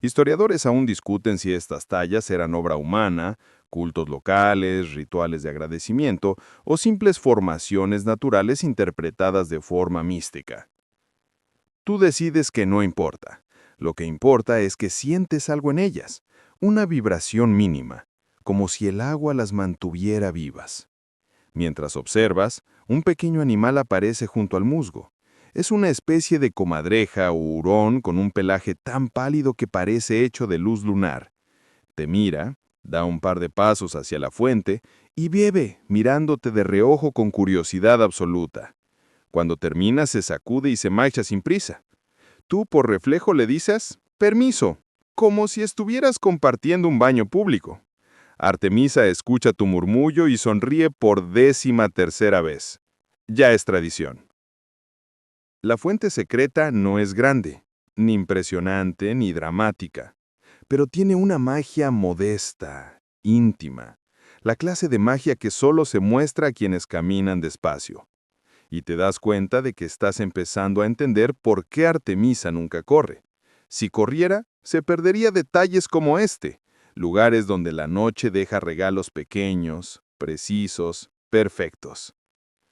Historiadores aún discuten si estas tallas eran obra humana, cultos locales, rituales de agradecimiento o simples formaciones naturales interpretadas de forma mística. Tú decides que no importa. Lo que importa es que sientes algo en ellas, una vibración mínima, como si el agua las mantuviera vivas. Mientras observas, un pequeño animal aparece junto al musgo. Es una especie de comadreja o hurón con un pelaje tan pálido que parece hecho de luz lunar. Te mira, da un par de pasos hacia la fuente y bebe, mirándote de reojo con curiosidad absoluta. Cuando termina, se sacude y se marcha sin prisa. Tú, por reflejo, le dices, «Permiso», como si estuvieras compartiendo un baño público. Artemisa escucha tu murmullo y sonríe por 13ª vez. Ya es tradición. La fuente secreta no es grande, ni impresionante, ni dramática, pero tiene una magia modesta, íntima, la clase de magia que solo se muestra a quienes caminan despacio. Y te das cuenta de que estás empezando a entender por qué Artemisa nunca corre. Si corriera, se perdería detalles como este, lugares donde la noche deja regalos pequeños, precisos, perfectos.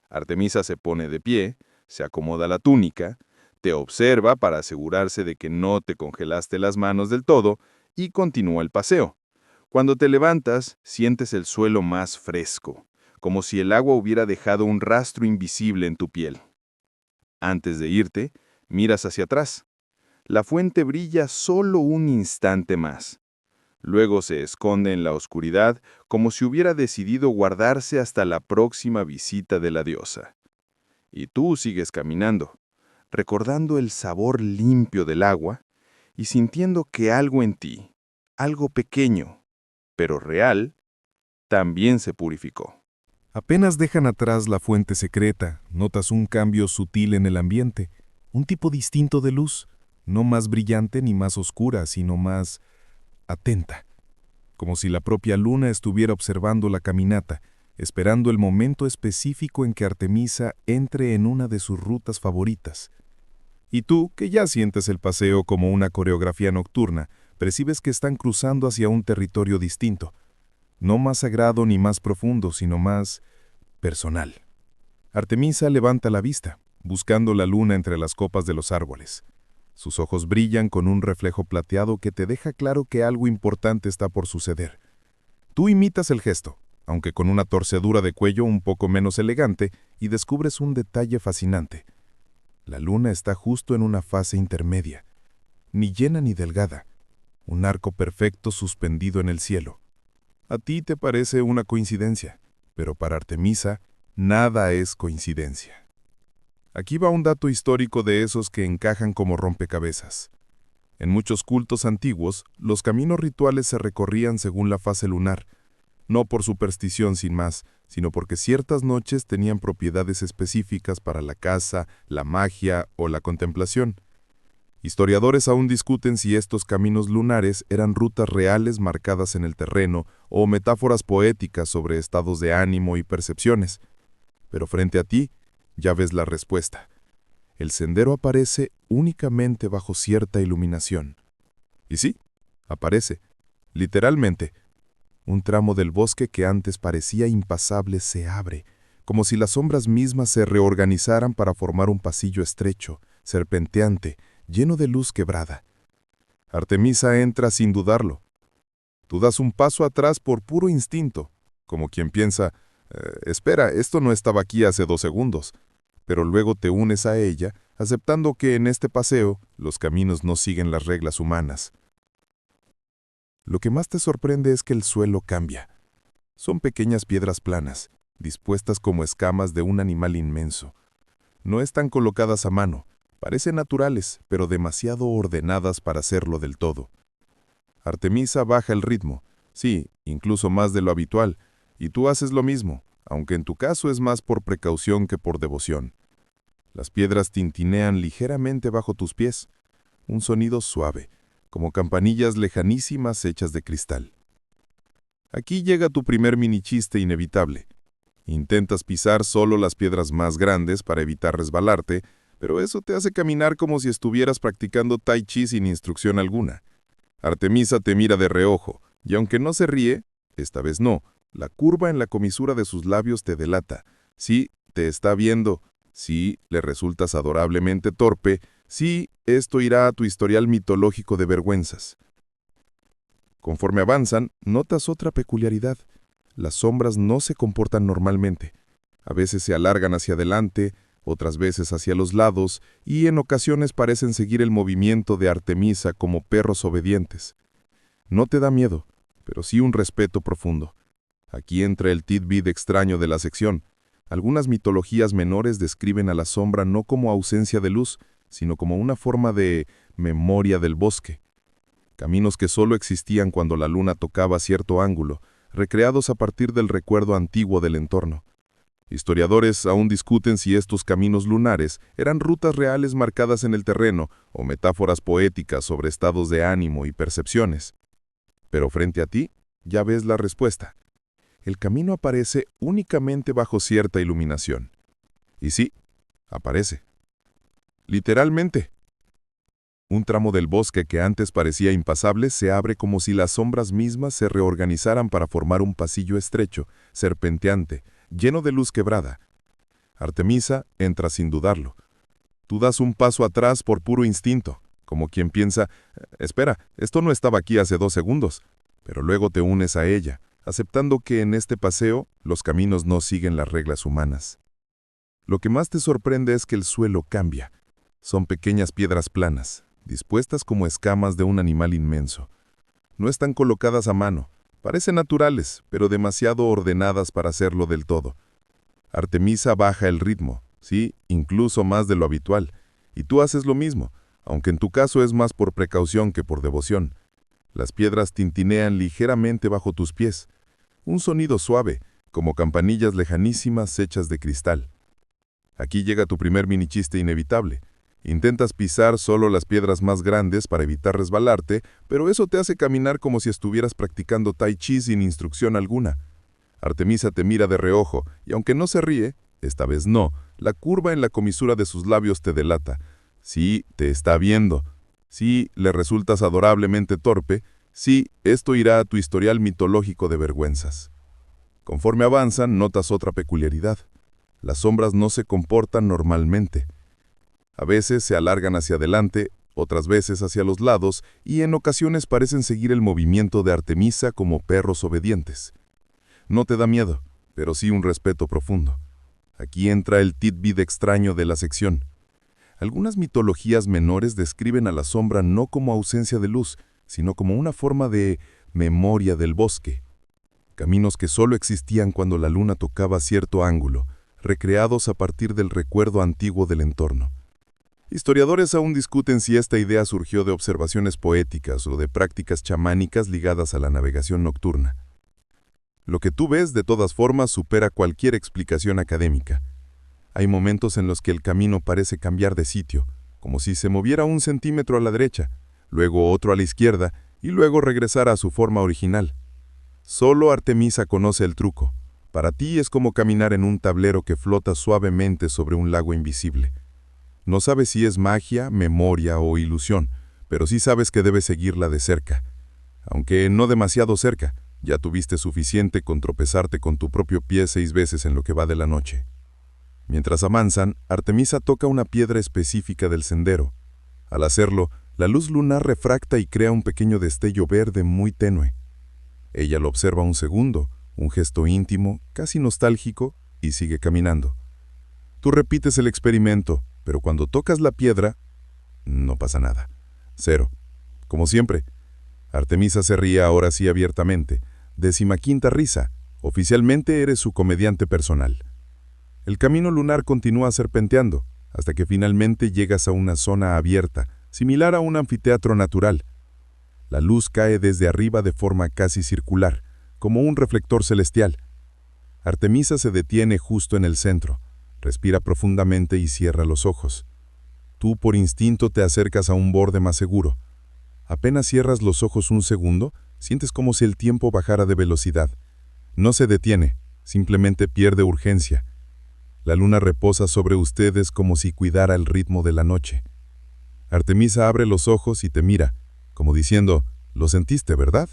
Artemisa se pone de pie, se acomoda la túnica, te observa para asegurarse de que no te congelaste las manos del todo y continúa el paseo. Cuando te levantas, sientes el suelo más fresco, como si el agua hubiera dejado un rastro invisible en tu piel. Antes de irte, miras hacia atrás. La fuente brilla solo un instante más. Luego se esconde en la oscuridad como si hubiera decidido guardarse hasta la próxima visita de la diosa. Y tú sigues caminando, recordando el sabor limpio del agua y sintiendo que algo en ti, algo pequeño, pero real, también se purificó. Apenas dejan atrás la fuente secreta, notas un cambio sutil en el ambiente, un tipo distinto de luz, no más brillante ni más oscura, sino más atenta, como si la propia luna estuviera observando la caminata, esperando el momento específico en que Artemisa entre en una de sus rutas favoritas. Y tú, que ya sientes el paseo como una coreografía nocturna, percibes que están cruzando hacia un territorio distinto, no más sagrado ni más profundo, sino más personal. Artemisa levanta la vista, buscando la luna entre las copas de los árboles. Sus ojos brillan con un reflejo plateado que te deja claro que algo importante está por suceder. Tú imitas el gesto, aunque con una torcedura de cuello un poco menos elegante, y descubres un detalle fascinante. La luna está justo en una fase intermedia, ni llena ni delgada, un arco perfecto suspendido en el cielo. A ti te parece una coincidencia, pero para Artemisa, nada es coincidencia. Aquí va un dato histórico de esos que encajan como rompecabezas. En muchos cultos antiguos, los caminos rituales se recorrían según la fase lunar, no por superstición sin más, sino porque ciertas noches tenían propiedades específicas para la caza, la magia o la contemplación. Historiadores aún discuten si estos caminos lunares eran rutas reales marcadas en el terreno o metáforas poéticas sobre estados de ánimo y percepciones. Pero frente a ti, ya ves la respuesta. El sendero aparece únicamente bajo cierta iluminación. Y sí, aparece, literalmente. Un tramo del bosque que antes parecía impasable se abre, como si las sombras mismas se reorganizaran para formar un pasillo estrecho, serpenteante, lleno de luz quebrada. Artemisa entra sin dudarlo. Tú das un paso atrás por puro instinto, como quien piensa, espera, esto no estaba aquí hace 2 segundos, pero luego te unes a ella, aceptando que en este paseo los caminos no siguen las reglas humanas. Lo que más te sorprende es que el suelo cambia. Son pequeñas piedras planas, dispuestas como escamas de un animal inmenso. No están colocadas a mano, parecen naturales, pero demasiado ordenadas para serlo del todo. Artemisa baja el ritmo, sí, incluso más de lo habitual, y tú haces lo mismo, aunque en tu caso es más por precaución que por devoción. Las piedras tintinean ligeramente bajo tus pies, un sonido suave, como campanillas lejanísimas hechas de cristal. Aquí llega tu primer mini chiste inevitable. Intentas pisar solo las piedras más grandes para evitar resbalarte, pero eso te hace caminar como si estuvieras practicando tai chi sin instrucción alguna. Artemisa te mira de reojo, y aunque no se ríe, esta vez no, la curva en la comisura de sus labios te delata. Sí, te está viendo. Sí, le resultas adorablemente torpe. Sí, esto irá a tu historial mitológico de vergüenzas. Conforme avanzan, notas otra peculiaridad. Las sombras no se comportan normalmente. A veces se alargan hacia adelante, otras veces hacia los lados, y en ocasiones parecen seguir el movimiento de Artemisa como perros obedientes. No te da miedo, pero sí un respeto profundo. Aquí entra el tidbit extraño de la sección. Algunas mitologías menores describen a la sombra no como ausencia de luz, sino como una forma de memoria del bosque. Caminos que solo existían cuando la luna tocaba cierto ángulo, recreados a partir del recuerdo antiguo del entorno. Historiadores aún discuten si estos caminos lunares eran rutas reales marcadas en el terreno o metáforas poéticas sobre estados de ánimo y percepciones. Pero frente a ti, ya ves la respuesta. El camino aparece únicamente bajo cierta iluminación. Y sí, aparece. Literalmente. Un tramo del bosque que antes parecía impasable se abre como si las sombras mismas se reorganizaran para formar un pasillo estrecho, serpenteante, lleno de luz quebrada. Artemisa entra sin dudarlo. Tú das un paso atrás por puro instinto, como quien piensa, espera, esto no estaba aquí hace 2 segundos, pero luego te unes a ella, aceptando que en este paseo los caminos no siguen las reglas humanas. Lo que más te sorprende es que el suelo cambia. Son pequeñas piedras planas, dispuestas como escamas de un animal inmenso. No están colocadas a mano, parecen naturales, pero demasiado ordenadas para hacerlo del todo. Artemisa baja el ritmo, sí, incluso más de lo habitual, y tú haces lo mismo, aunque en tu caso es más por precaución que por devoción. Las piedras tintinean ligeramente bajo tus pies, un sonido suave, como campanillas lejanísimas hechas de cristal. Aquí llega tu primer mini chiste inevitable. Intentas pisar solo las piedras más grandes para evitar resbalarte, pero eso te hace caminar como si estuvieras practicando tai chi sin instrucción alguna. Artemisa te mira de reojo, y aunque no se ríe, esta vez no, la curva en la comisura de sus labios te delata. Sí, te está viendo. Sí, le resultas adorablemente torpe. Sí, esto irá a tu historial mitológico de vergüenzas. Conforme avanzan, notas otra peculiaridad. Las sombras no se comportan normalmente. A veces se alargan hacia adelante, otras veces hacia los lados, y en ocasiones parecen seguir el movimiento de Artemisa como perros obedientes. No te da miedo, pero sí un respeto profundo. Aquí entra el tidbit extraño de la sección. Algunas mitologías menores describen a la sombra no como ausencia de luz, sino como una forma de memoria del bosque. Caminos que solo existían cuando la luna tocaba cierto ángulo, recreados a partir del recuerdo antiguo del entorno. Historiadores aún discuten si esta idea surgió de observaciones poéticas o de prácticas chamánicas ligadas a la navegación nocturna. Lo que tú ves, de todas formas, supera cualquier explicación académica. Hay momentos en los que el camino parece cambiar de sitio, como si se moviera 1 centímetro a la derecha, luego otro a la izquierda y luego regresara a su forma original. Solo Artemisa conoce el truco. Para ti es como caminar en un tablero que flota suavemente sobre un lago invisible. No sabes si es magia, memoria o ilusión, pero sí sabes que debes seguirla de cerca. Aunque no demasiado cerca, ya tuviste suficiente con tropezarte con tu propio pie 6 veces en lo que va de la noche. Mientras avanzan, Artemisa toca una piedra específica del sendero. Al hacerlo, la luz lunar refracta y crea un pequeño destello verde muy tenue. Ella lo observa 1 segundo, un gesto íntimo, casi nostálgico, y sigue caminando. Tú repites el experimento, pero cuando tocas la piedra, no pasa nada. 0. Como siempre. Artemisa se ríe ahora sí abiertamente. 15ª risa. Oficialmente eres su comediante personal. El camino lunar continúa serpenteando, hasta que finalmente llegas a una zona abierta, similar a un anfiteatro natural. La luz cae desde arriba de forma casi circular, como un reflector celestial. Artemisa se detiene justo en el centro. Respira profundamente y cierra los ojos. Tú por instinto te acercas a un borde más seguro. Apenas cierras los ojos 1 segundo, Sientes como si el tiempo bajara de velocidad. No se detiene, simplemente pierde urgencia. La luna reposa sobre ustedes como si cuidara el ritmo de la noche. Artemisa abre los ojos y te mira, como diciendo, «Lo sentiste, ¿verdad?»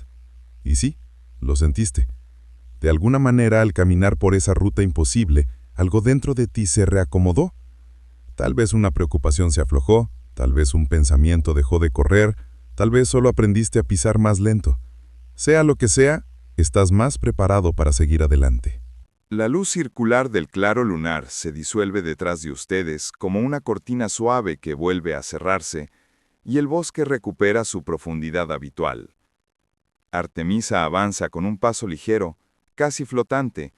Y sí, lo sentiste. De alguna manera, al caminar por esa ruta imposible, algo dentro de ti se reacomodó. Tal vez una preocupación se aflojó, tal vez un pensamiento dejó de correr, tal vez solo aprendiste a pisar más lento. Sea lo que sea, estás más preparado para seguir adelante. La luz circular del claro lunar se disuelve detrás de ustedes como una cortina suave que vuelve a cerrarse, y el bosque recupera su profundidad habitual. Artemisa avanza con un paso ligero, casi flotante,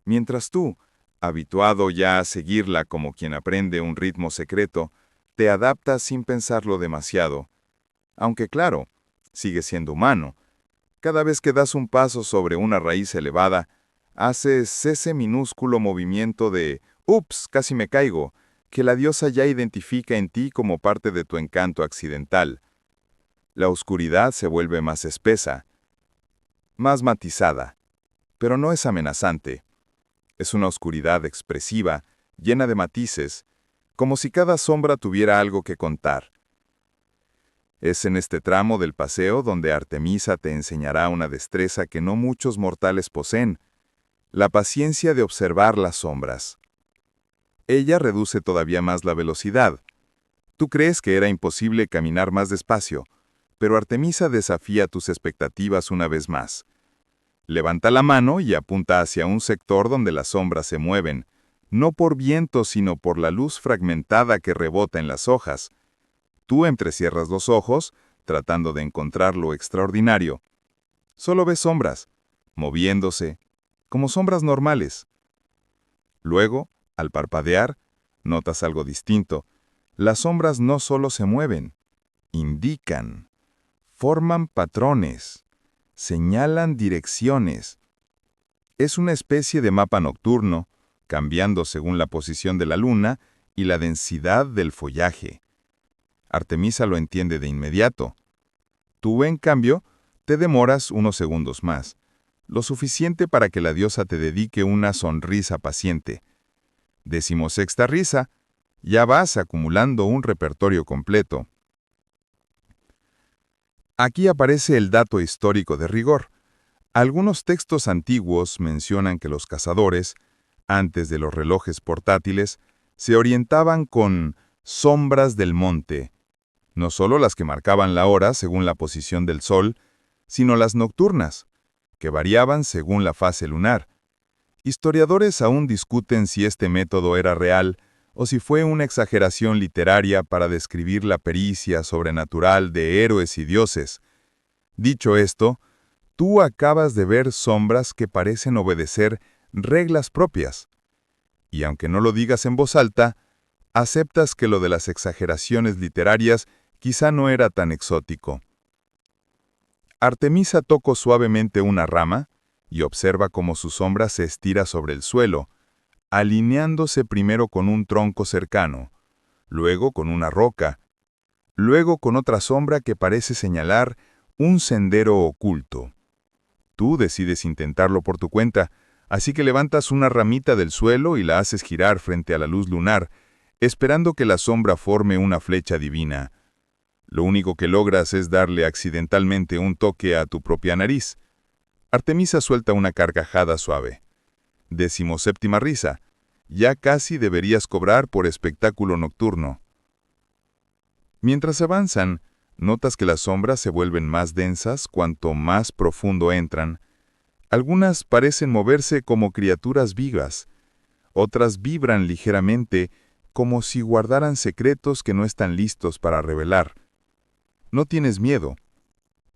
mientras tú, habituado ya a seguirla como quien aprende un ritmo secreto, te adaptas sin pensarlo demasiado. Aunque claro, sigues siendo humano. Cada vez que das un paso sobre una raíz elevada, haces ese minúsculo movimiento de «ups, casi me caigo», que la diosa ya identifica en ti como parte de tu encanto accidental. La oscuridad se vuelve más espesa, más matizada, pero no es amenazante. Es una oscuridad expresiva, llena de matices, como si cada sombra tuviera algo que contar. Es en este tramo del paseo donde Artemisa te enseñará una destreza que no muchos mortales poseen: la paciencia de observar las sombras. Ella reduce todavía más la velocidad. Tú crees que era imposible caminar más despacio, pero Artemisa desafía tus expectativas una vez más. Levanta la mano y apunta hacia un sector donde las sombras se mueven, no por viento sino por la luz fragmentada que rebota en las hojas. Tú entrecierras los ojos, tratando de encontrar lo extraordinario. Solo ves sombras, moviéndose, como sombras normales. Luego, al parpadear, notas algo distinto. Las sombras no solo se mueven, indican, forman patrones, señalan direcciones. Es una especie de mapa nocturno, cambiando según la posición de la luna y la densidad del follaje. Artemisa lo entiende de inmediato. Tú, en cambio, te demoras unos segundos más, lo suficiente para que la diosa te dedique una sonrisa paciente. 16ª risa, ya vas acumulando un repertorio completo. Aquí aparece el dato histórico de rigor. Algunos textos antiguos mencionan que los cazadores, antes de los relojes portátiles, se orientaban con sombras del monte, no solo las que marcaban la hora según la posición del sol, sino las nocturnas, que variaban según la fase lunar. Historiadores aún discuten si este método era real o si fue una exageración literaria para describir la pericia sobrenatural de héroes y dioses. Dicho esto, tú acabas de ver sombras que parecen obedecer reglas propias. Y aunque no lo digas en voz alta, aceptas que lo de las exageraciones literarias quizá no era tan exótico. Artemisa toca suavemente una rama y observa cómo su sombra se estira sobre el suelo, alineándose primero con un tronco cercano, luego con una roca, luego con otra sombra que parece señalar un sendero oculto. Tú decides intentarlo por tu cuenta, así que levantas una ramita del suelo y la haces girar frente a la luz lunar, esperando que la sombra forme una flecha divina. Lo único que logras es darle accidentalmente un toque a tu propia nariz. Artemisa suelta una carcajada suave. 17ª risa. Ya casi deberías cobrar por espectáculo nocturno. Mientras avanzan, notas que las sombras se vuelven más densas cuanto más profundo entran. Algunas parecen moverse como criaturas vivas. Otras vibran ligeramente, como si guardaran secretos que no están listos para revelar. No tienes miedo,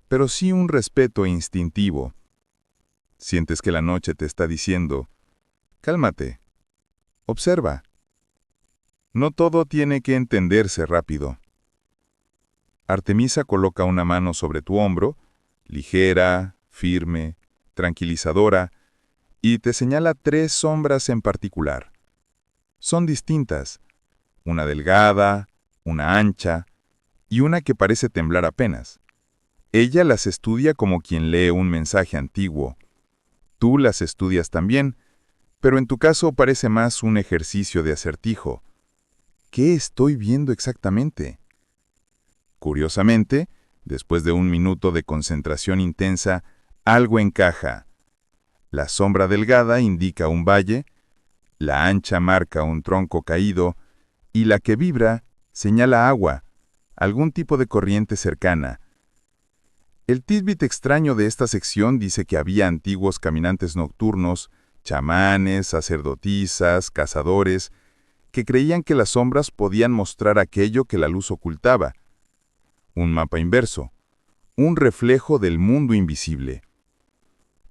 pero sí un respeto instintivo. Sientes que la noche te está diciendo, «Cálmate, observa». No todo tiene que entenderse rápido. Artemisa coloca una mano sobre tu hombro, ligera, firme, tranquilizadora, y te señala 3 sombras en particular. Son distintas, una delgada, una ancha, y una que parece temblar apenas. Ella las estudia como quien lee un mensaje antiguo. Tú las estudias también, pero en tu caso parece más un ejercicio de acertijo. ¿Qué estoy viendo exactamente? Curiosamente, después de un minuto de concentración intensa, algo encaja. La sombra delgada indica un valle, la ancha marca un tronco caído, y la que vibra señala agua, algún tipo de corriente cercana. El tidbit extraño de esta sección dice que había antiguos caminantes nocturnos, chamanes, sacerdotisas, cazadores, que creían que las sombras podían mostrar aquello que la luz ocultaba. Un mapa inverso, un reflejo del mundo invisible.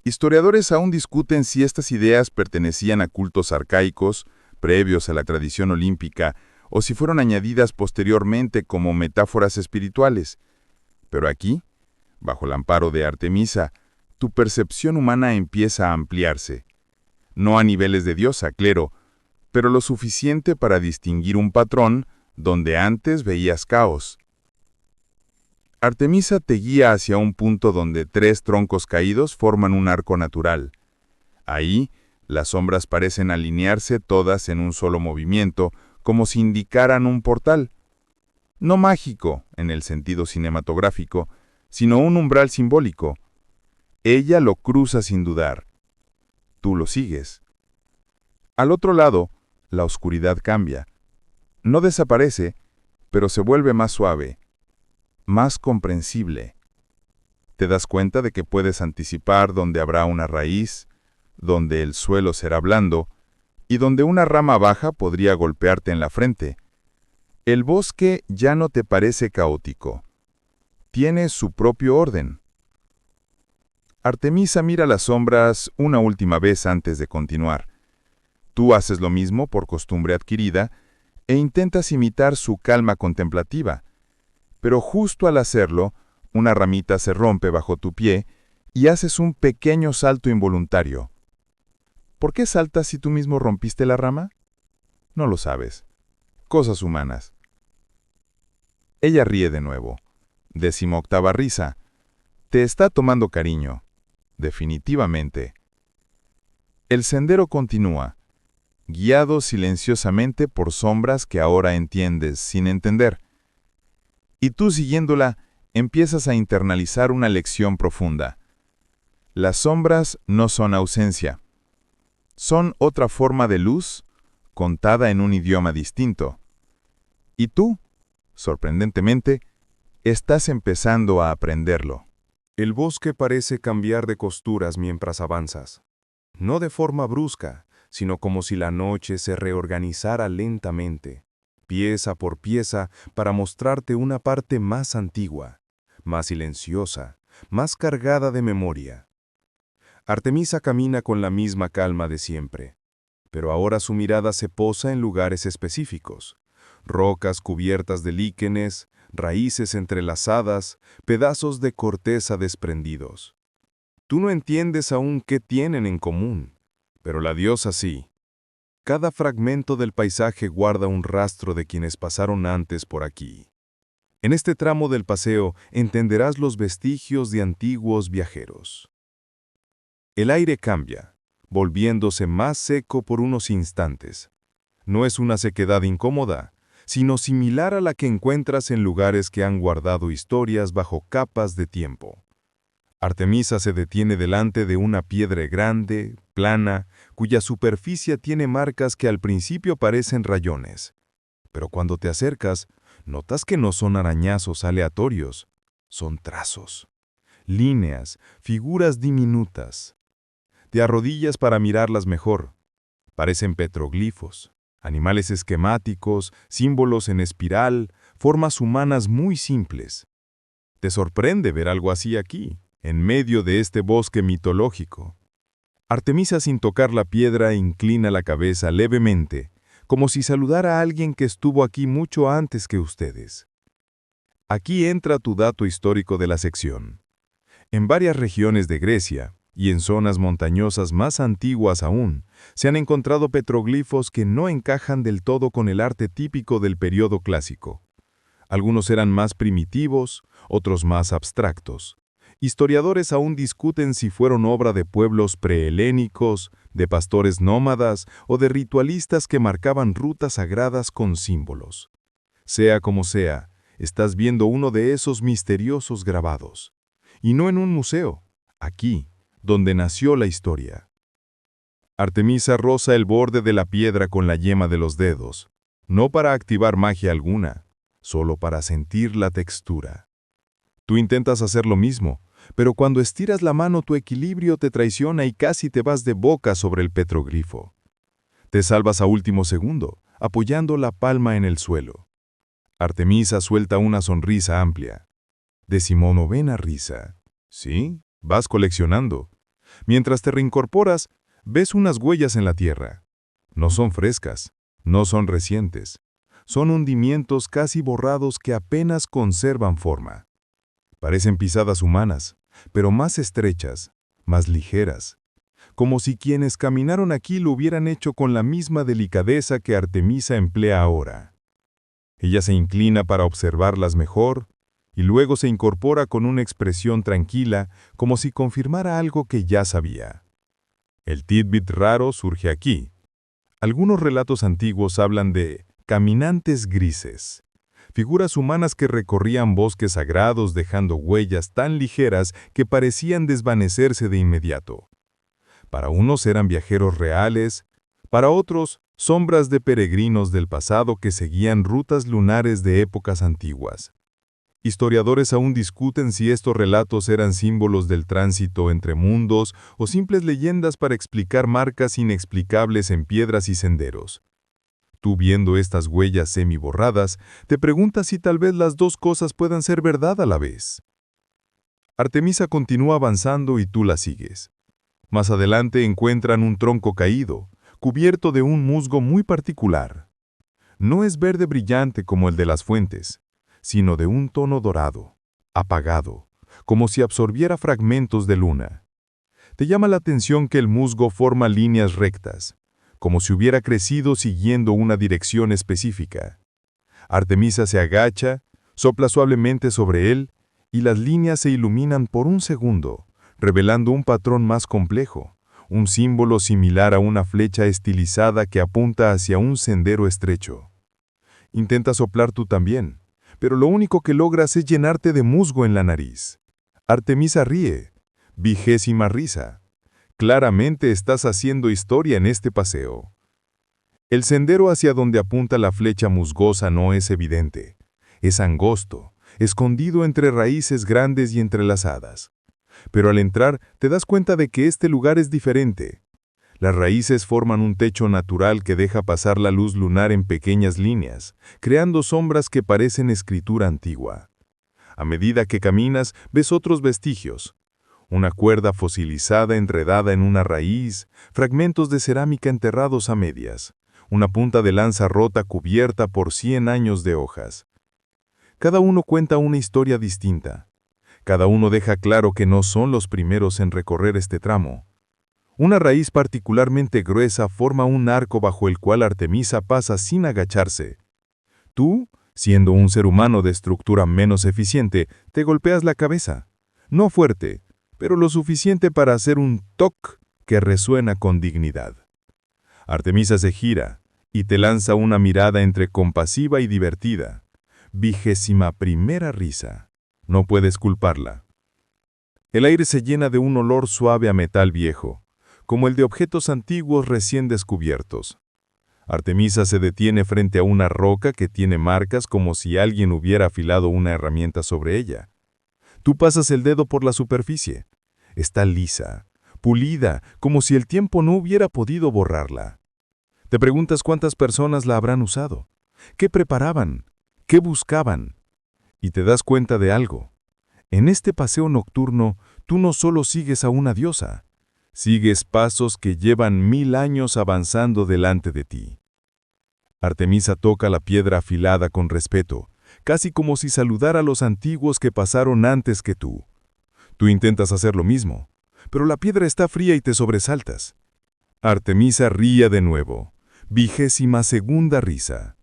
Historiadores aún discuten si estas ideas pertenecían a cultos arcaicos, previos a la tradición olímpica, o si fueron añadidas posteriormente como metáforas espirituales. Pero aquí, bajo el amparo de Artemisa, tu percepción humana empieza a ampliarse. No a niveles de diosa, claro, pero lo suficiente para distinguir un patrón donde antes veías caos. Artemisa te guía hacia un punto donde 3 troncos caídos forman un arco natural. Ahí, las sombras parecen alinearse todas en un solo movimiento, como si indicaran un portal. No mágico, en el sentido cinematográfico, sino un umbral simbólico. Ella lo cruza sin dudar. Tú lo sigues. Al otro lado, la oscuridad cambia. No desaparece, pero se vuelve más suave, más comprensible. Te das cuenta de que puedes anticipar dónde habrá una raíz, donde el suelo será blando, y donde una rama baja podría golpearte en la frente. El bosque ya no te parece caótico. Tiene su propio orden. Artemisa mira las sombras una última vez antes de continuar. Tú haces lo mismo por costumbre adquirida e intentas imitar su calma contemplativa. Pero justo al hacerlo, una ramita se rompe bajo tu pie y haces un pequeño salto involuntario. ¿Por qué saltas si tú mismo rompiste la rama? No lo sabes. Cosas humanas. Ella ríe de nuevo. 18ª risa. Te está tomando cariño. Definitivamente. El sendero continúa, guiado silenciosamente por sombras que ahora entiendes sin entender. Y tú siguiéndola, empiezas a internalizar una lección profunda. Las sombras no son ausencia. Son otra forma de luz, contada en un idioma distinto. Y tú, sorprendentemente, estás empezando a aprenderlo. El bosque parece cambiar de costuras mientras avanzas. No de forma brusca, sino como si la noche se reorganizara lentamente, pieza por pieza, para mostrarte una parte más antigua, más silenciosa, más cargada de memoria. Artemisa camina con la misma calma de siempre, pero ahora su mirada se posa en lugares específicos: rocas cubiertas de líquenes, raíces entrelazadas, pedazos de corteza desprendidos. Tú no entiendes aún qué tienen en común, pero la diosa sí. Cada fragmento del paisaje guarda un rastro de quienes pasaron antes por aquí. En este tramo del paseo entenderás los vestigios de antiguos viajeros. El aire cambia, volviéndose más seco por unos instantes. No es una sequedad incómoda, sino similar a la que encuentras en lugares que han guardado historias bajo capas de tiempo. Artemisa se detiene delante de una piedra grande, plana, cuya superficie tiene marcas que al principio parecen rayones. Pero cuando te acercas, notas que no son arañazos aleatorios, son trazos, líneas, figuras diminutas. Te arrodillas para mirarlas mejor. Parecen petroglifos, animales esquemáticos, símbolos en espiral, formas humanas muy simples. Te sorprende ver algo así aquí, en medio de este bosque mitológico. Artemisa, sin tocar la piedra, inclina la cabeza levemente, como si saludara a alguien que estuvo aquí mucho antes que ustedes. Aquí entra tu dato histórico de la sección. En varias regiones de Grecia, y en zonas montañosas más antiguas aún, se han encontrado petroglifos que no encajan del todo con el arte típico del periodo clásico. Algunos eran más primitivos, otros más abstractos. Historiadores aún discuten si fueron obra de pueblos prehelénicos, de pastores nómadas o de ritualistas que marcaban rutas sagradas con símbolos. Sea como sea, estás viendo uno de esos misteriosos grabados. Y no en un museo, aquí, donde nació la historia. Artemisa roza el borde de la piedra con la yema de los dedos, no para activar magia alguna, solo para sentir la textura. Tú intentas hacer lo mismo, pero cuando estiras la mano tu equilibrio te traiciona y casi te vas de boca sobre el petroglifo. Te salvas a último segundo, apoyando la palma en el suelo. Artemisa suelta una sonrisa amplia. 19ª risa. Sí, vas coleccionando. Mientras te reincorporas, ves unas huellas en la tierra. No son frescas, no son recientes. Son hundimientos casi borrados que apenas conservan forma. Parecen pisadas humanas, pero más estrechas, más ligeras, como si quienes caminaron aquí lo hubieran hecho con la misma delicadeza que Artemisa emplea ahora. Ella se inclina para observarlas mejor, y luego se incorpora con una expresión tranquila, como si confirmara algo que ya sabía. El tidbit raro surge aquí. Algunos relatos antiguos hablan de caminantes grises, figuras humanas que recorrían bosques sagrados dejando huellas tan ligeras que parecían desvanecerse de inmediato. Para unos eran viajeros reales, para otros sombras de peregrinos del pasado que seguían rutas lunares de épocas antiguas. Historiadores aún discuten si estos relatos eran símbolos del tránsito entre mundos o simples leyendas para explicar marcas inexplicables en piedras y senderos. Tú, viendo estas huellas semi-borradas, te preguntas si tal vez las dos cosas puedan ser verdad a la vez. Artemisa continúa avanzando y tú la sigues. Más adelante encuentran un tronco caído, cubierto de un musgo muy particular. No es verde brillante como el de las fuentes, sino de un tono dorado, apagado, como si absorbiera fragmentos de luna. Te llama la atención que el musgo forma líneas rectas, como si hubiera crecido siguiendo una dirección específica. Artemisa se agacha, sopla suavemente sobre él, y las líneas se iluminan por un segundo, revelando un patrón más complejo, un símbolo similar a una flecha estilizada que apunta hacia un sendero estrecho. Intenta soplar tú también, pero lo único que logras es llenarte de musgo en la nariz. Artemisa ríe. 20ª risa. Claramente estás haciendo historia en este paseo. El sendero hacia donde apunta la flecha musgosa no es evidente. Es angosto, escondido entre raíces grandes y entrelazadas. Pero al entrar te das cuenta de que este lugar es diferente. Las raíces forman un techo natural que deja pasar la luz lunar en pequeñas líneas, creando sombras que parecen escritura antigua. A medida que caminas, ves otros vestigios. Una cuerda fosilizada enredada en una raíz, fragmentos de cerámica enterrados a medias, una punta de lanza rota cubierta por 100 años de hojas. Cada uno cuenta una historia distinta. Cada uno deja claro que no son los primeros en recorrer este tramo. Una raíz particularmente gruesa forma un arco bajo el cual Artemisa pasa sin agacharse. Tú, siendo un ser humano de estructura menos eficiente, te golpeas la cabeza. No fuerte, pero lo suficiente para hacer un toc que resuena con dignidad. Artemisa se gira y te lanza una mirada entre compasiva y divertida. 21ª risa. No puedes culparla. El aire se llena de un olor suave a metal viejo, como el de objetos antiguos recién descubiertos. Artemisa se detiene frente a una roca que tiene marcas como si alguien hubiera afilado una herramienta sobre ella. Tú pasas el dedo por la superficie. Está lisa, pulida, como si el tiempo no hubiera podido borrarla. Te preguntas cuántas personas la habrán usado, qué preparaban, qué buscaban. Y te das cuenta de algo. En este paseo nocturno, tú no solo sigues a una diosa, sigues pasos que llevan 1000 años avanzando delante de ti. Artemisa toca la piedra afilada con respeto, casi como si saludara a los antiguos que pasaron antes que tú. Tú intentas hacer lo mismo, pero la piedra está fría y te sobresaltas. Artemisa ríe de nuevo. 22ª risa.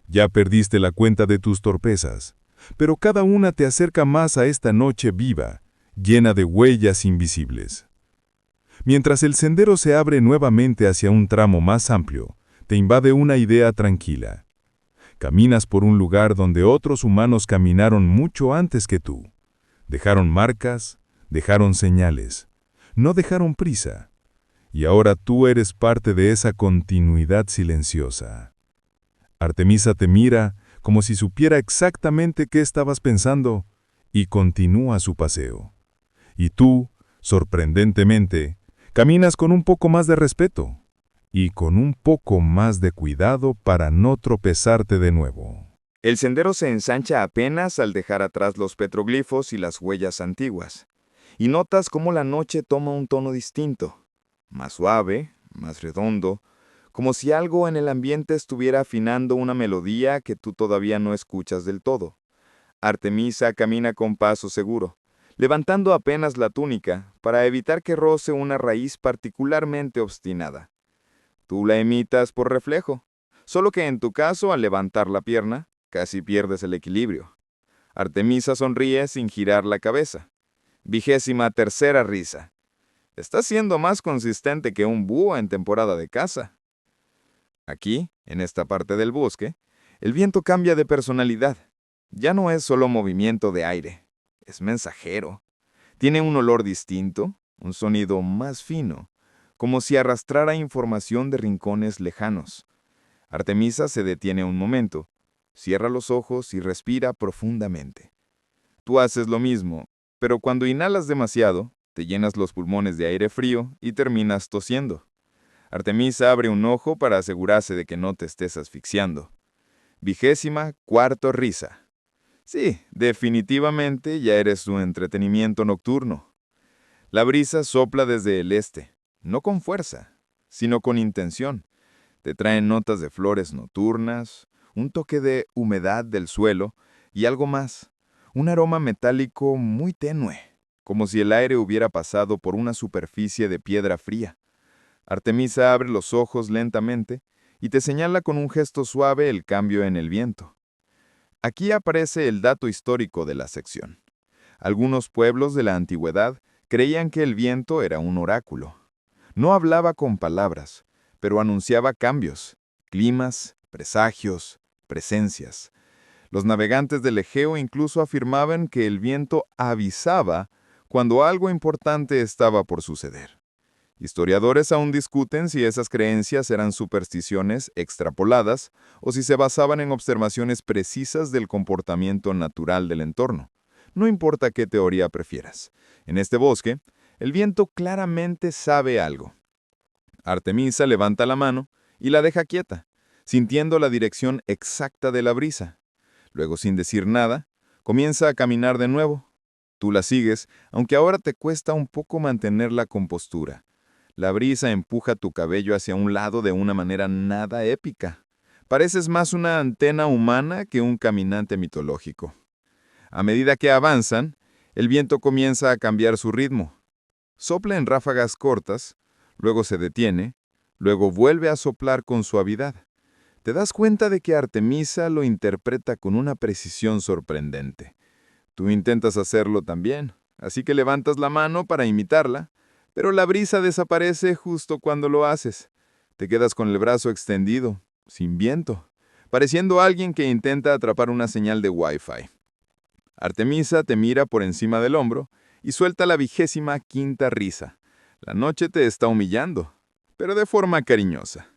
Ya perdiste la cuenta de tus torpezas, pero cada una te acerca más a esta noche viva, llena de huellas invisibles. Mientras el sendero se abre nuevamente hacia un tramo más amplio, te invade una idea tranquila. Caminas por un lugar donde otros humanos caminaron mucho antes que tú. Dejaron marcas, dejaron señales, no dejaron prisa. Y ahora tú eres parte de esa continuidad silenciosa. Artemisa te mira como si supiera exactamente qué estabas pensando y continúa su paseo. Y tú, sorprendentemente, caminas con un poco más de respeto y con un poco más de cuidado para no tropezarte de nuevo. El sendero se ensancha apenas al dejar atrás los petroglifos y las huellas antiguas, y notas cómo la noche toma un tono distinto, más suave, más redondo, como si algo en el ambiente estuviera afinando una melodía que tú todavía no escuchas del todo. Artemisa camina con paso seguro, levantando apenas la túnica para evitar que roce una raíz particularmente obstinada. Tú la imitas por reflejo, solo que en tu caso, al levantar la pierna, casi pierdes el equilibrio. Artemisa sonríe sin girar la cabeza. 23ª risa. Estás siendo más consistente que un búho en temporada de caza. Aquí, en esta parte del bosque, el viento cambia de personalidad. Ya no es solo movimiento de aire, es mensajero. Tiene un olor distinto, un sonido más fino, como si arrastrara información de rincones lejanos. Artemisa se detiene un momento, cierra los ojos y respira profundamente. Tú haces lo mismo, pero cuando inhalas demasiado, te llenas los pulmones de aire frío y terminas tosiendo. Artemisa abre un ojo para asegurarse de que no te estés asfixiando. 24ª risa. Sí, definitivamente ya eres su entretenimiento nocturno. La brisa sopla desde el este, no con fuerza, sino con intención. Te traen notas de flores nocturnas, un toque de humedad del suelo y algo más, un aroma metálico muy tenue, como si el aire hubiera pasado por una superficie de piedra fría. Artemisa abre los ojos lentamente y te señala con un gesto suave el cambio en el viento. Aquí aparece el dato histórico de la sección. Algunos pueblos de la antigüedad creían que el viento era un oráculo. No hablaba con palabras, pero anunciaba cambios, climas, presagios, presencias. Los navegantes del Egeo incluso afirmaban que el viento avisaba cuando algo importante estaba por suceder. Historiadores aún discuten si esas creencias eran supersticiones extrapoladas o si se basaban en observaciones precisas del comportamiento natural del entorno. No importa qué teoría prefieras. En este bosque, el viento claramente sabe algo. Artemisa levanta la mano y la deja quieta, sintiendo la dirección exacta de la brisa. Luego, sin decir nada, comienza a caminar de nuevo. Tú la sigues, aunque ahora te cuesta un poco mantener la compostura. La brisa empuja tu cabello hacia un lado de una manera nada épica. Pareces más una antena humana que un caminante mitológico. A medida que avanzan, el viento comienza a cambiar su ritmo. Sopla en ráfagas cortas, luego se detiene, luego vuelve a soplar con suavidad. Te das cuenta de que Artemisa lo interpreta con una precisión sorprendente. Tú intentas hacerlo también, así que levantas la mano para imitarla, pero la brisa desaparece justo cuando lo haces. Te quedas con el brazo extendido, sin viento, pareciendo alguien que intenta atrapar una señal de Wi-Fi. Artemisa te mira por encima del hombro y suelta la 25ª risa. La noche te está humillando, pero de forma cariñosa.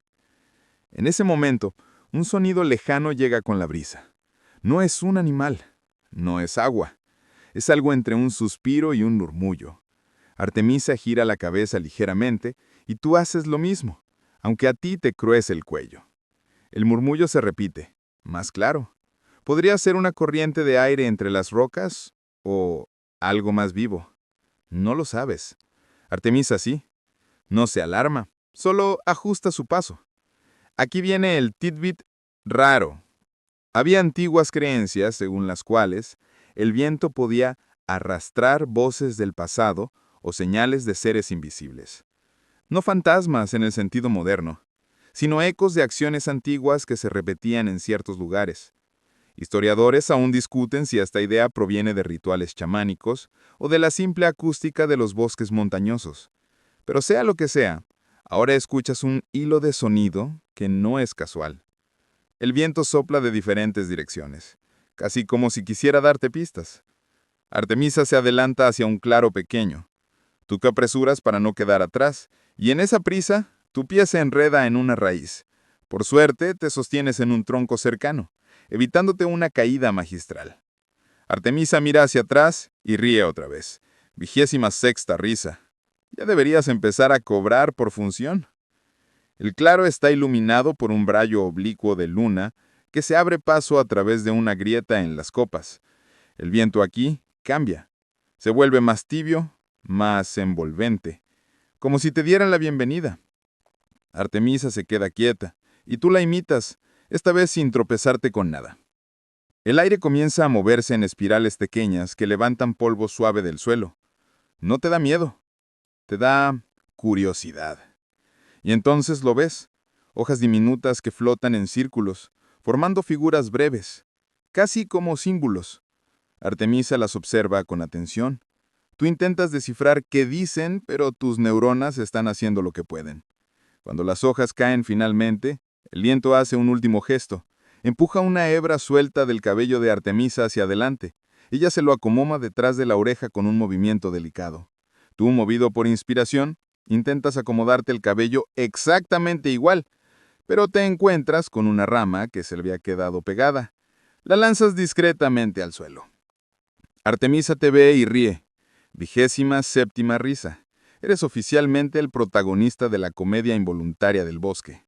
En ese momento, un sonido lejano llega con la brisa. No es un animal, no es agua. Es algo entre un suspiro y un murmullo. Artemisa gira la cabeza ligeramente y tú haces lo mismo, aunque a ti te cruece el cuello. El murmullo se repite, más claro. Podría ser una corriente de aire entre las rocas o algo más vivo. No lo sabes. Artemisa sí. No se alarma, solo ajusta su paso. Aquí viene el tidbit raro. Había antiguas creencias según las cuales el viento podía arrastrar voces del pasado o señales de seres invisibles. No fantasmas en el sentido moderno, sino ecos de acciones antiguas que se repetían en ciertos lugares. Historiadores aún discuten si esta idea proviene de rituales chamánicos o de la simple acústica de los bosques montañosos. Pero sea lo que sea, ahora escuchas un hilo de sonido que no es casual. El viento sopla de diferentes direcciones, casi como si quisiera darte pistas. Artemisa se adelanta hacia un claro pequeño. Tú te apresuras para no quedar atrás, y en esa prisa, tu pie se enreda en una raíz. Por suerte, te sostienes en un tronco cercano, evitándote una caída magistral. Artemisa mira hacia atrás y ríe otra vez. 26ª risa. Ya deberías empezar a cobrar por función. El claro está iluminado por un rayo oblicuo de luna que se abre paso a través de una grieta en las copas. El viento aquí cambia. Se vuelve más tibio, más envolvente, como si te dieran la bienvenida. Artemisa se queda quieta, y tú la imitas, esta vez sin tropezarte con nada. El aire comienza a moverse en espirales pequeñas que levantan polvo suave del suelo. No te da miedo, te da curiosidad. Y entonces lo ves, hojas diminutas que flotan en círculos, formando figuras breves, casi como símbolos. Artemisa las observa con atención. Tú intentas descifrar qué dicen, pero tus neuronas están haciendo lo que pueden. Cuando las hojas caen finalmente, el viento hace un último gesto. Empuja una hebra suelta del cabello de Artemisa hacia adelante. Ella se lo acomoda detrás de la oreja con un movimiento delicado. Tú, movido por inspiración, intentas acomodarte el cabello exactamente igual, pero te encuentras con una rama que se le había quedado pegada. La lanzas discretamente al suelo. Artemisa te ve y ríe. 27ª risa. Eres oficialmente el protagonista de la comedia involuntaria del bosque.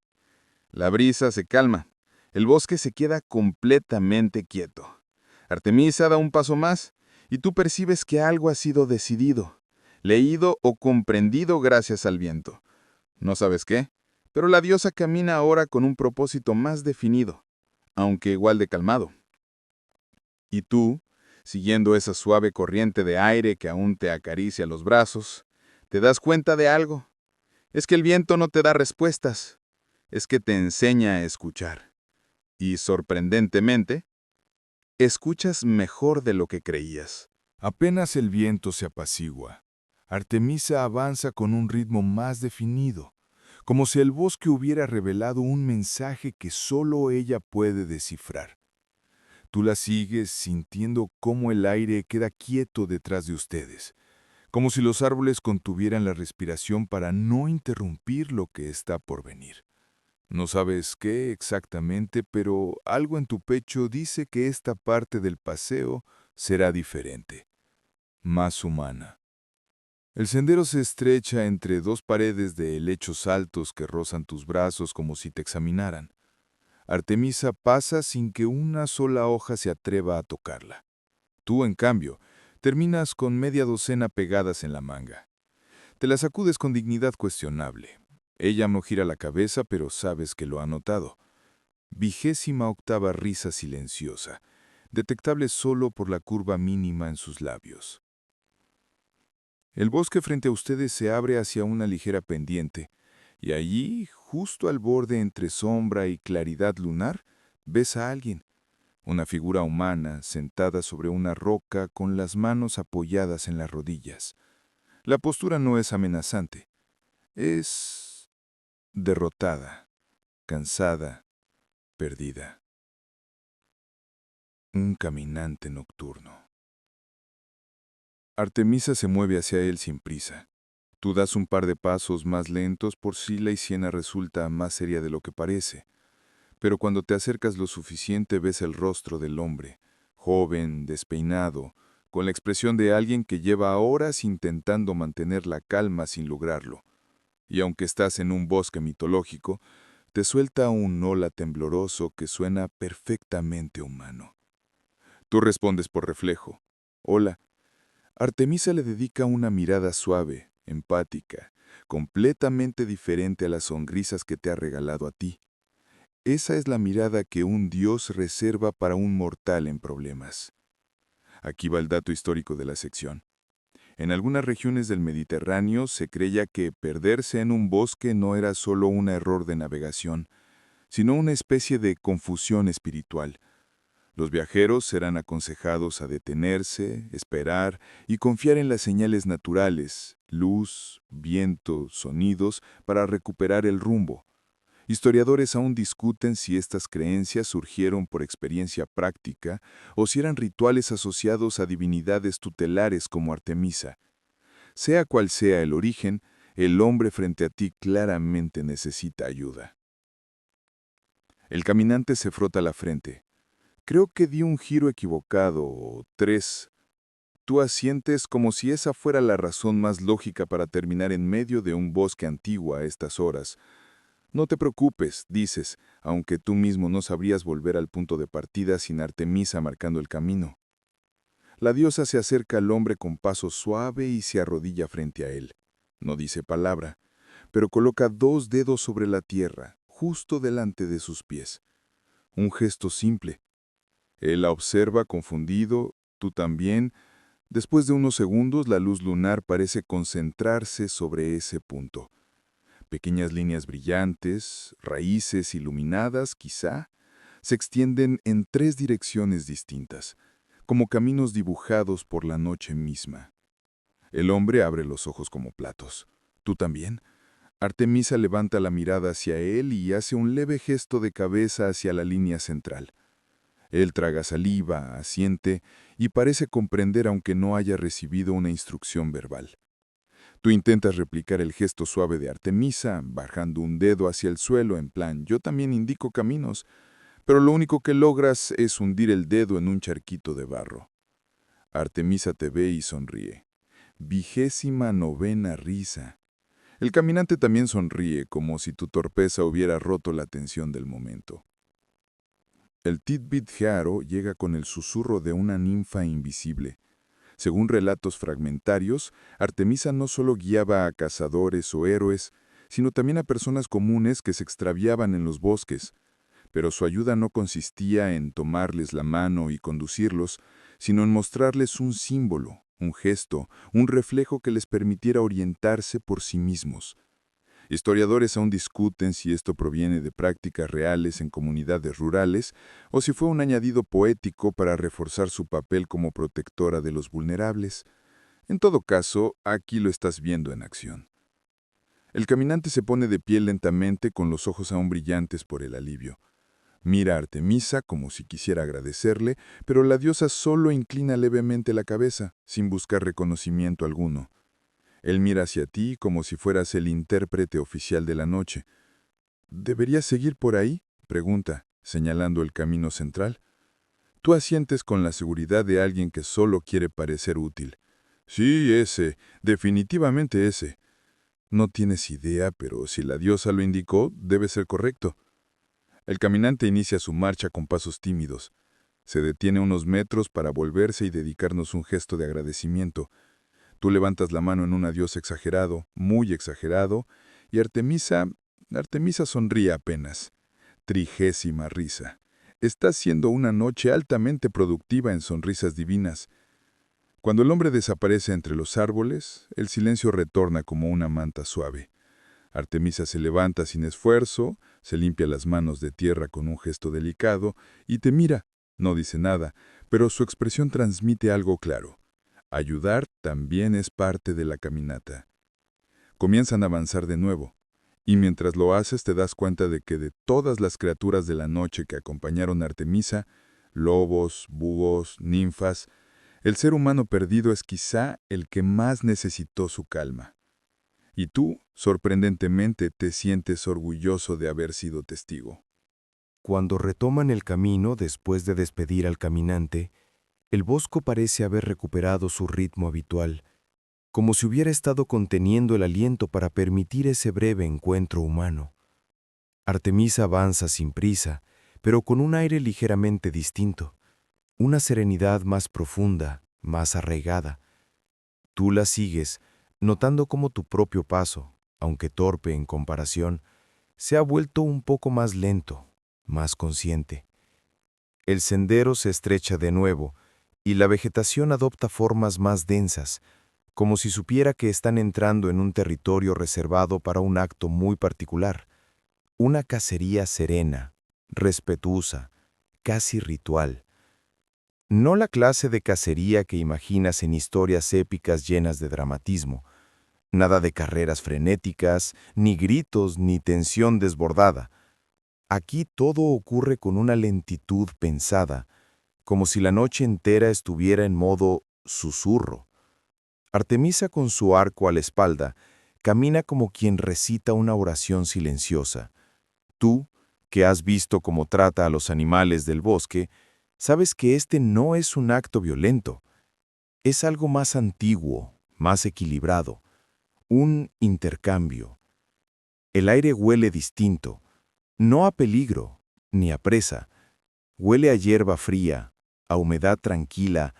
La brisa se calma. El bosque se queda completamente quieto. Artemisa da un paso más, y tú percibes que algo ha sido decidido, leído o comprendido gracias al viento. No sabes qué, pero la diosa camina ahora con un propósito más definido, aunque igual de calmado. Y tú, siguiendo esa suave corriente de aire que aún te acaricia los brazos, te das cuenta de algo. Es que el viento no te da respuestas, es que te enseña a escuchar. Y, sorprendentemente, escuchas mejor de lo que creías. Apenas el viento se apacigua, Artemisa avanza con un ritmo más definido, como si el bosque hubiera revelado un mensaje que solo ella puede descifrar. Tú la sigues sintiendo cómo el aire queda quieto detrás de ustedes, como si los árboles contuvieran la respiración para no interrumpir lo que está por venir. No sabes qué exactamente, pero algo en tu pecho dice que esta parte del paseo será diferente, más humana. El sendero se estrecha entre dos paredes de helechos altos que rozan tus brazos como si te examinaran. Artemisa pasa sin que una sola hoja se atreva a tocarla. Tú, en cambio, terminas con media docena pegadas en la manga. Te las sacudes con dignidad cuestionable. Ella no gira la cabeza, pero sabes que lo ha notado. 28ª risa silenciosa, detectable solo por la curva mínima en sus labios. El bosque frente a ustedes se abre hacia una ligera pendiente, y allí, justo al borde entre sombra y claridad lunar, ves a alguien, una figura humana sentada sobre una roca con las manos apoyadas en las rodillas. La postura no es amenazante, es derrotada, cansada, perdida. Un caminante nocturno. Artemisa se mueve hacia él sin prisa. Tú das un par de pasos más lentos por si la escena resulta más seria de lo que parece. Pero cuando te acercas lo suficiente ves el rostro del hombre, joven, despeinado, con la expresión de alguien que lleva horas intentando mantener la calma sin lograrlo. Y aunque estás en un bosque mitológico, te suelta un hola tembloroso que suena perfectamente humano. Tú respondes por reflejo. Hola. Artemisa le dedica una mirada suave, empática, completamente diferente a las sonrisas que te ha regalado a ti. Esa es la mirada que un dios reserva para un mortal en problemas. Aquí va el dato histórico de la sección. En algunas regiones del Mediterráneo se creía que perderse en un bosque no era solo un error de navegación, sino una especie de confusión espiritual. Los viajeros eran aconsejados a detenerse, esperar y confiar en las señales naturales, luz, viento, sonidos, para recuperar el rumbo. Historiadores aún discuten si estas creencias surgieron por experiencia práctica o si eran rituales asociados a divinidades tutelares como Artemisa. Sea cual sea el origen, el hombre frente a ti claramente necesita ayuda. El caminante se frota la frente. Creo que di un giro equivocado, o 3. Tú asientes como si esa fuera la razón más lógica para terminar en medio de un bosque antiguo a estas horas. No te preocupes, dices, aunque tú mismo no sabrías volver al punto de partida sin Artemisa marcando el camino. La diosa se acerca al hombre con paso suave y se arrodilla frente a él. No dice palabra, pero coloca 2 dedos sobre la tierra, justo delante de sus pies. Un gesto simple. Él la observa confundido, tú también. Después de unos segundos, la luz lunar parece concentrarse sobre ese punto. Pequeñas líneas brillantes, raíces iluminadas, quizá, se extienden en 3 direcciones distintas, como caminos dibujados por la noche misma. El hombre abre los ojos como platos. ¿Tú también? Artemisa levanta la mirada hacia él y hace un leve gesto de cabeza hacia la línea central. Él traga saliva, asiente y parece comprender aunque no haya recibido una instrucción verbal. Tú intentas replicar el gesto suave de Artemisa, bajando un dedo hacia el suelo en plan, yo también indico caminos, pero lo único que logras es hundir el dedo en un charquito de barro. Artemisa te ve y sonríe. 29ª risa. El caminante también sonríe, como si tu torpeza hubiera roto la tensión del momento. El Titbit Gearo llega con el susurro de una ninfa invisible. Según relatos fragmentarios, Artemisa no solo guiaba a cazadores o héroes, sino también a personas comunes que se extraviaban en los bosques. Pero su ayuda no consistía en tomarles la mano y conducirlos, sino en mostrarles un símbolo, un gesto, un reflejo que les permitiera orientarse por sí mismos. Historiadores aún discuten si esto proviene de prácticas reales en comunidades rurales o si fue un añadido poético para reforzar su papel como protectora de los vulnerables. En todo caso, aquí lo estás viendo en acción. El caminante se pone de pie lentamente con los ojos aún brillantes por el alivio. Mira a Artemisa como si quisiera agradecerle, pero la diosa solo inclina levemente la cabeza, sin buscar reconocimiento alguno. Él mira hacia ti como si fueras el intérprete oficial de la noche. ¿Deberías seguir por ahí?, pregunta, señalando el camino central. Tú asientes con la seguridad de alguien que solo quiere parecer útil. Sí, ese, definitivamente ese. No tienes idea, pero si la diosa lo indicó, debe ser correcto. El caminante inicia su marcha con pasos tímidos. Se detiene unos metros para volverse y dedicarnos un gesto de agradecimiento. Tú levantas la mano en un adiós exagerado, muy exagerado, y Artemisa sonríe apenas. 30ª risa. Está siendo una noche altamente productiva en sonrisas divinas. Cuando el hombre desaparece entre los árboles, el silencio retorna como una manta suave. Artemisa se levanta sin esfuerzo, se limpia las manos de tierra con un gesto delicado y te mira. No dice nada, pero su expresión transmite algo claro. Ayudar también es parte de la caminata. Comienzan a avanzar de nuevo, y mientras lo haces te das cuenta de que de todas las criaturas de la noche que acompañaron a Artemisa, lobos, búhos, ninfas, el ser humano perdido es quizá el que más necesitó su calma. Y tú, sorprendentemente, te sientes orgulloso de haber sido testigo. Cuando retoman el camino después de despedir al caminante, el bosco parece haber recuperado su ritmo habitual, como si hubiera estado conteniendo el aliento para permitir ese breve encuentro humano. Artemisa avanza sin prisa, pero con un aire ligeramente distinto, una serenidad más profunda, más arraigada. Tú la sigues, notando cómo tu propio paso, aunque torpe en comparación, se ha vuelto un poco más lento, más consciente. El sendero se estrecha de nuevo, y la vegetación adopta formas más densas, como si supiera que están entrando en un territorio reservado para un acto muy particular, una cacería serena, respetuosa, casi ritual. No la clase de cacería que imaginas en historias épicas llenas de dramatismo, nada de carreras frenéticas, ni gritos, ni tensión desbordada. Aquí todo ocurre con una lentitud pensada, como si la noche entera estuviera en modo susurro. Artemisa, con su arco a la espalda, camina como quien recita una oración silenciosa. Tú, que has visto cómo trata a los animales del bosque, sabes que este no es un acto violento. Es algo más antiguo, más equilibrado, un intercambio. El aire huele distinto, no a peligro, ni a presa. Huele a hierba fría, a humedad tranquila,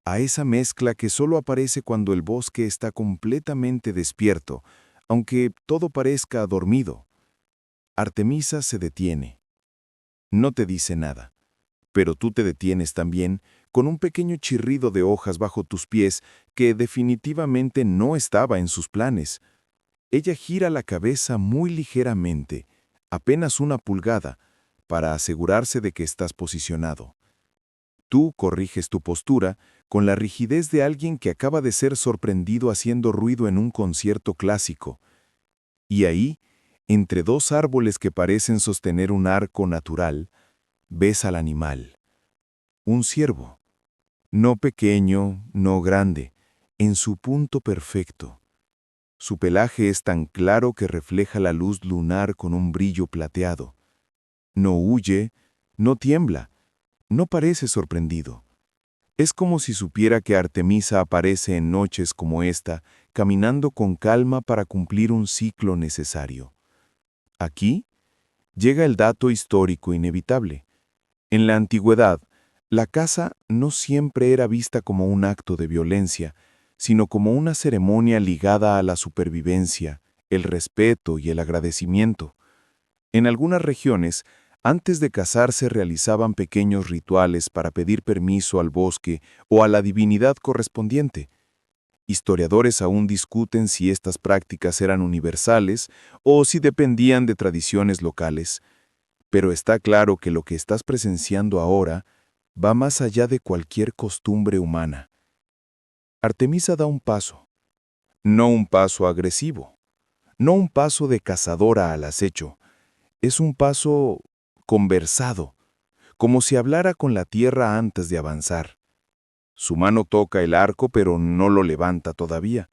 a esa mezcla que solo aparece cuando el bosque está completamente despierto, aunque todo parezca dormido. Artemisa se detiene. No te dice nada, pero tú te detienes también con un pequeño chirrido de hojas bajo tus pies que definitivamente no estaba en sus planes. Ella gira la cabeza muy ligeramente, apenas una pulgada, para asegurarse de que estás posicionado. Tú corriges tu postura con la rigidez de alguien que acaba de ser sorprendido haciendo ruido en un concierto clásico. Y ahí, entre dos árboles que parecen sostener un arco natural, ves al animal. Un ciervo. No pequeño, no grande, en su punto perfecto. Su pelaje es tan claro que refleja la luz lunar con un brillo plateado. No huye, no tiembla, no parece sorprendido. Es como si supiera que Artemisa aparece en noches como esta, caminando con calma para cumplir un ciclo necesario. Aquí llega el dato histórico inevitable. En la antigüedad, la caza no siempre era vista como un acto de violencia, sino como una ceremonia ligada a la supervivencia, el respeto y el agradecimiento. En algunas regiones, antes de cazar se realizaban pequeños rituales para pedir permiso al bosque o a la divinidad correspondiente. Historiadores aún discuten si estas prácticas eran universales o si dependían de tradiciones locales, pero está claro que lo que estás presenciando ahora va más allá de cualquier costumbre humana. Artemisa da un paso, no un paso agresivo, no un paso de cazadora al acecho, es un paso conversado, como si hablara con la tierra antes de avanzar. Su mano toca el arco, pero no lo levanta todavía.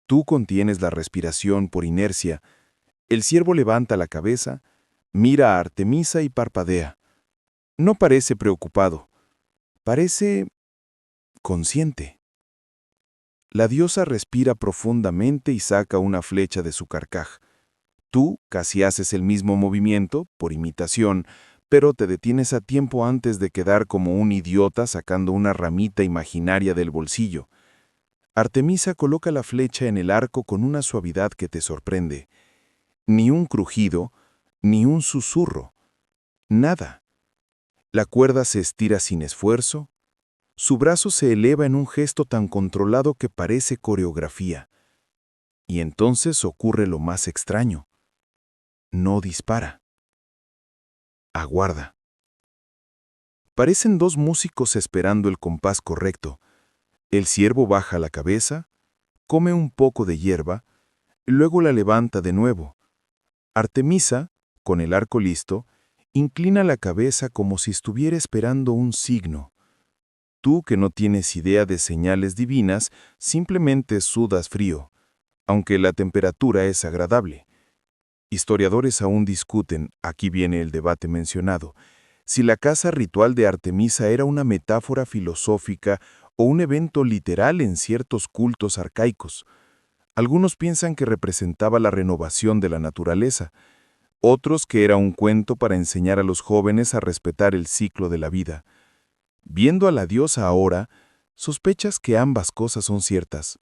Tú contienes la respiración por inercia. El ciervo levanta la cabeza, mira a Artemisa y parpadea. No parece preocupado, parece consciente. La diosa respira profundamente y saca una flecha de su carcaj. Tú casi haces el mismo movimiento, por imitación, pero te detienes a tiempo antes de quedar como un idiota sacando una ramita imaginaria del bolsillo. Artemisa coloca la flecha en el arco con una suavidad que te sorprende. Ni un crujido, ni un susurro. Nada. La cuerda se estira sin esfuerzo. Su brazo se eleva en un gesto tan controlado que parece coreografía. Y entonces ocurre lo más extraño. No dispara. Aguarda. Parecen dos músicos esperando el compás correcto. El ciervo baja la cabeza, come un poco de hierba, luego la levanta de nuevo. Artemisa, con el arco listo, inclina la cabeza como si estuviera esperando un signo. Tú, que no tienes idea de señales divinas, simplemente sudas frío, aunque la temperatura es agradable. Historiadores aún discuten, aquí viene el debate mencionado, si la caza ritual de Artemisa era una metáfora filosófica o un evento literal en ciertos cultos arcaicos. Algunos piensan que representaba la renovación de la naturaleza, otros que era un cuento para enseñar a los jóvenes a respetar el ciclo de la vida. Viendo a la diosa ahora, sospechas que ambas cosas son ciertas.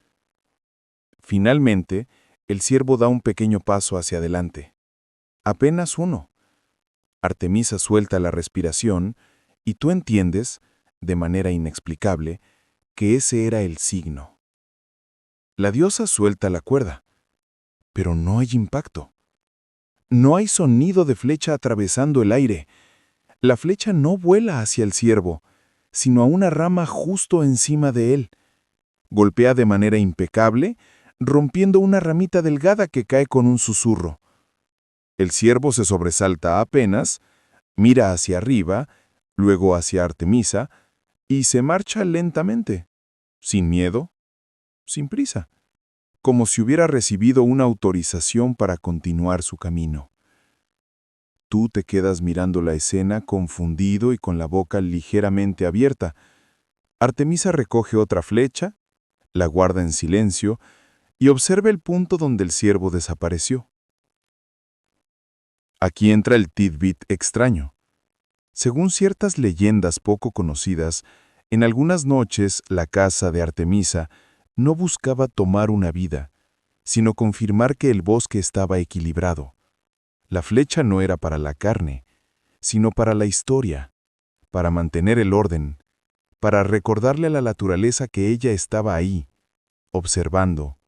Finalmente, el ciervo da un pequeño paso hacia adelante. Apenas uno. Artemisa suelta la respiración y tú entiendes, de manera inexplicable, que ese era el signo. La diosa suelta la cuerda, pero no hay impacto. No hay sonido de flecha atravesando el aire. La flecha no vuela hacia el ciervo, sino a una rama justo encima de él. Golpea de manera impecable, rompiendo una ramita delgada que cae con un susurro. El ciervo se sobresalta apenas, mira hacia arriba, luego hacia Artemisa, y se marcha lentamente, sin miedo, sin prisa, como si hubiera recibido una autorización para continuar su camino. Tú te quedas mirando la escena confundido y con la boca ligeramente abierta. Artemisa recoge otra flecha, la guarda en silencio y observa el punto donde el ciervo desapareció. Aquí entra el tidbit extraño. Según ciertas leyendas poco conocidas, en algunas noches la casa de Artemisa no buscaba tomar una vida, sino confirmar que el bosque estaba equilibrado. La flecha no era para la carne, sino para la historia, para mantener el orden, para recordarle a la naturaleza que ella estaba ahí, observando,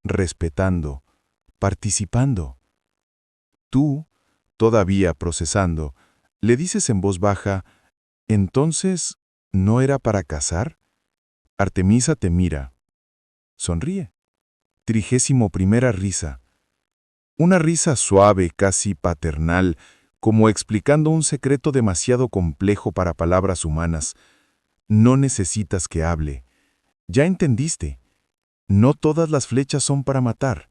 respetando, participando. Tú, todavía procesando, le dices en voz baja, ¿entonces no era para cazar? Artemisa te mira. Sonríe. 31ª risa. Una risa suave, casi paternal, como explicando un secreto demasiado complejo para palabras humanas. No necesitas que hable. Ya entendiste. No todas las flechas son para matar.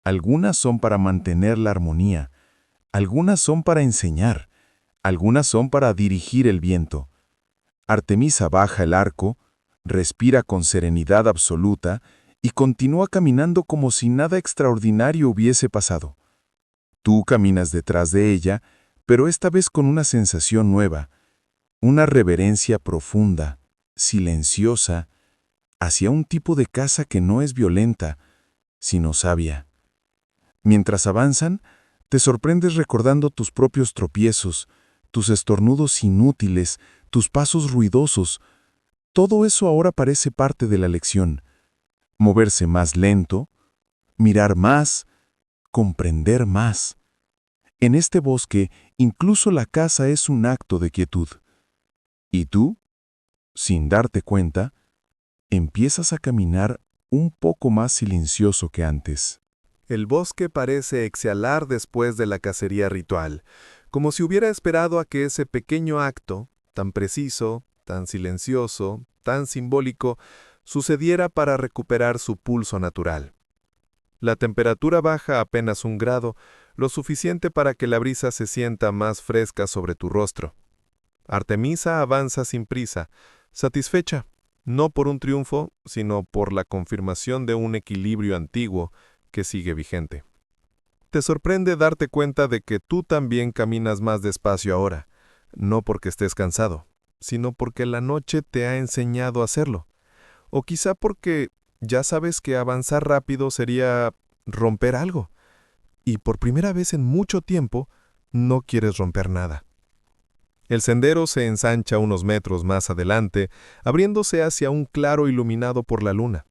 Algunas son para mantener la armonía. Algunas son para enseñar. Algunas son para dirigir el viento. Artemisa baja el arco, respira con serenidad absoluta y continúa caminando como si nada extraordinario hubiese pasado. Tú caminas detrás de ella, pero esta vez con una sensación nueva, una reverencia profunda, silenciosa, hacia un tipo de casa que no es violenta, sino sabia. Mientras avanzan, te sorprendes recordando tus propios tropiezos, tus estornudos inútiles, tus pasos ruidosos. Todo eso ahora parece parte de la lección. Moverse más lento, mirar más, comprender más. En este bosque, incluso la casa es un acto de quietud. Y tú, sin darte cuenta, empiezas a caminar un poco más silencioso que antes. El bosque parece exhalar después de la cacería ritual, como si hubiera esperado a que ese pequeño acto, tan preciso, tan silencioso, tan simbólico, sucediera para recuperar su pulso natural. La temperatura baja apenas 1 grado, lo suficiente para que la brisa se sienta más fresca sobre tu rostro. Artemisa avanza sin prisa, satisfecha, no por un triunfo, sino por la confirmación de un equilibrio antiguo que sigue vigente. Te sorprende darte cuenta de que tú también caminas más despacio ahora, no porque estés cansado, sino porque la noche te ha enseñado a hacerlo. O quizá porque ya sabes que avanzar rápido sería romper algo. Y por primera vez en mucho tiempo, no quieres romper nada. El sendero se ensancha unos metros más adelante, abriéndose hacia un claro iluminado por la luna.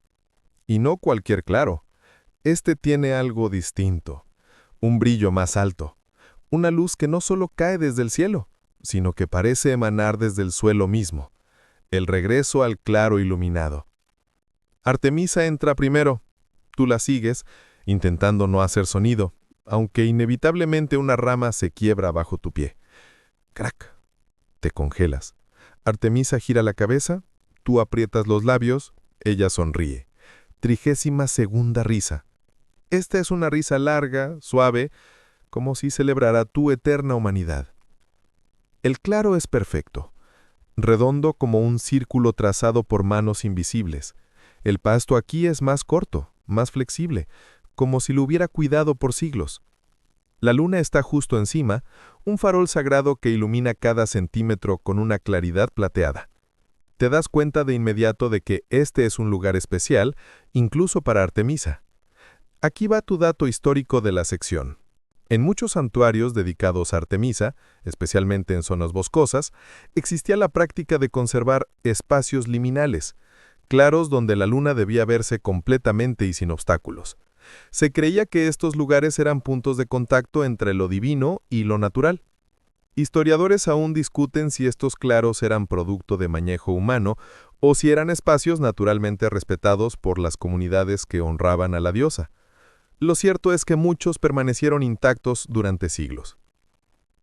Y no cualquier claro. Este tiene algo distinto. Un brillo más alto. Una luz que no solo cae desde el cielo, sino que parece emanar desde el suelo mismo. El regreso al claro iluminado. Artemisa entra primero. Tú la sigues, intentando no hacer sonido, aunque inevitablemente una rama se quiebra bajo tu pie. ¡Crac! Te congelas. Artemisa gira la cabeza, tú aprietas los labios, ella sonríe. 32ª risa. Esta es una risa larga, suave, como si celebrara tu eterna humanidad. El claro es perfecto, redondo como un círculo trazado por manos invisibles. El pasto aquí es más corto, más flexible, como si lo hubiera cuidado por siglos. La luna está justo encima, un farol sagrado que ilumina cada centímetro con una claridad plateada. Te das cuenta de inmediato de que este es un lugar especial, incluso para Artemisa. Aquí va tu dato histórico de la sección. En muchos santuarios dedicados a Artemisa, especialmente en zonas boscosas, existía la práctica de conservar espacios liminales, claros donde la luna debía verse completamente y sin obstáculos. Se creía que estos lugares eran puntos de contacto entre lo divino y lo natural. Historiadores aún discuten si estos claros eran producto de manejo humano o si eran espacios naturalmente respetados por las comunidades que honraban a la diosa. Lo cierto es que muchos permanecieron intactos durante siglos.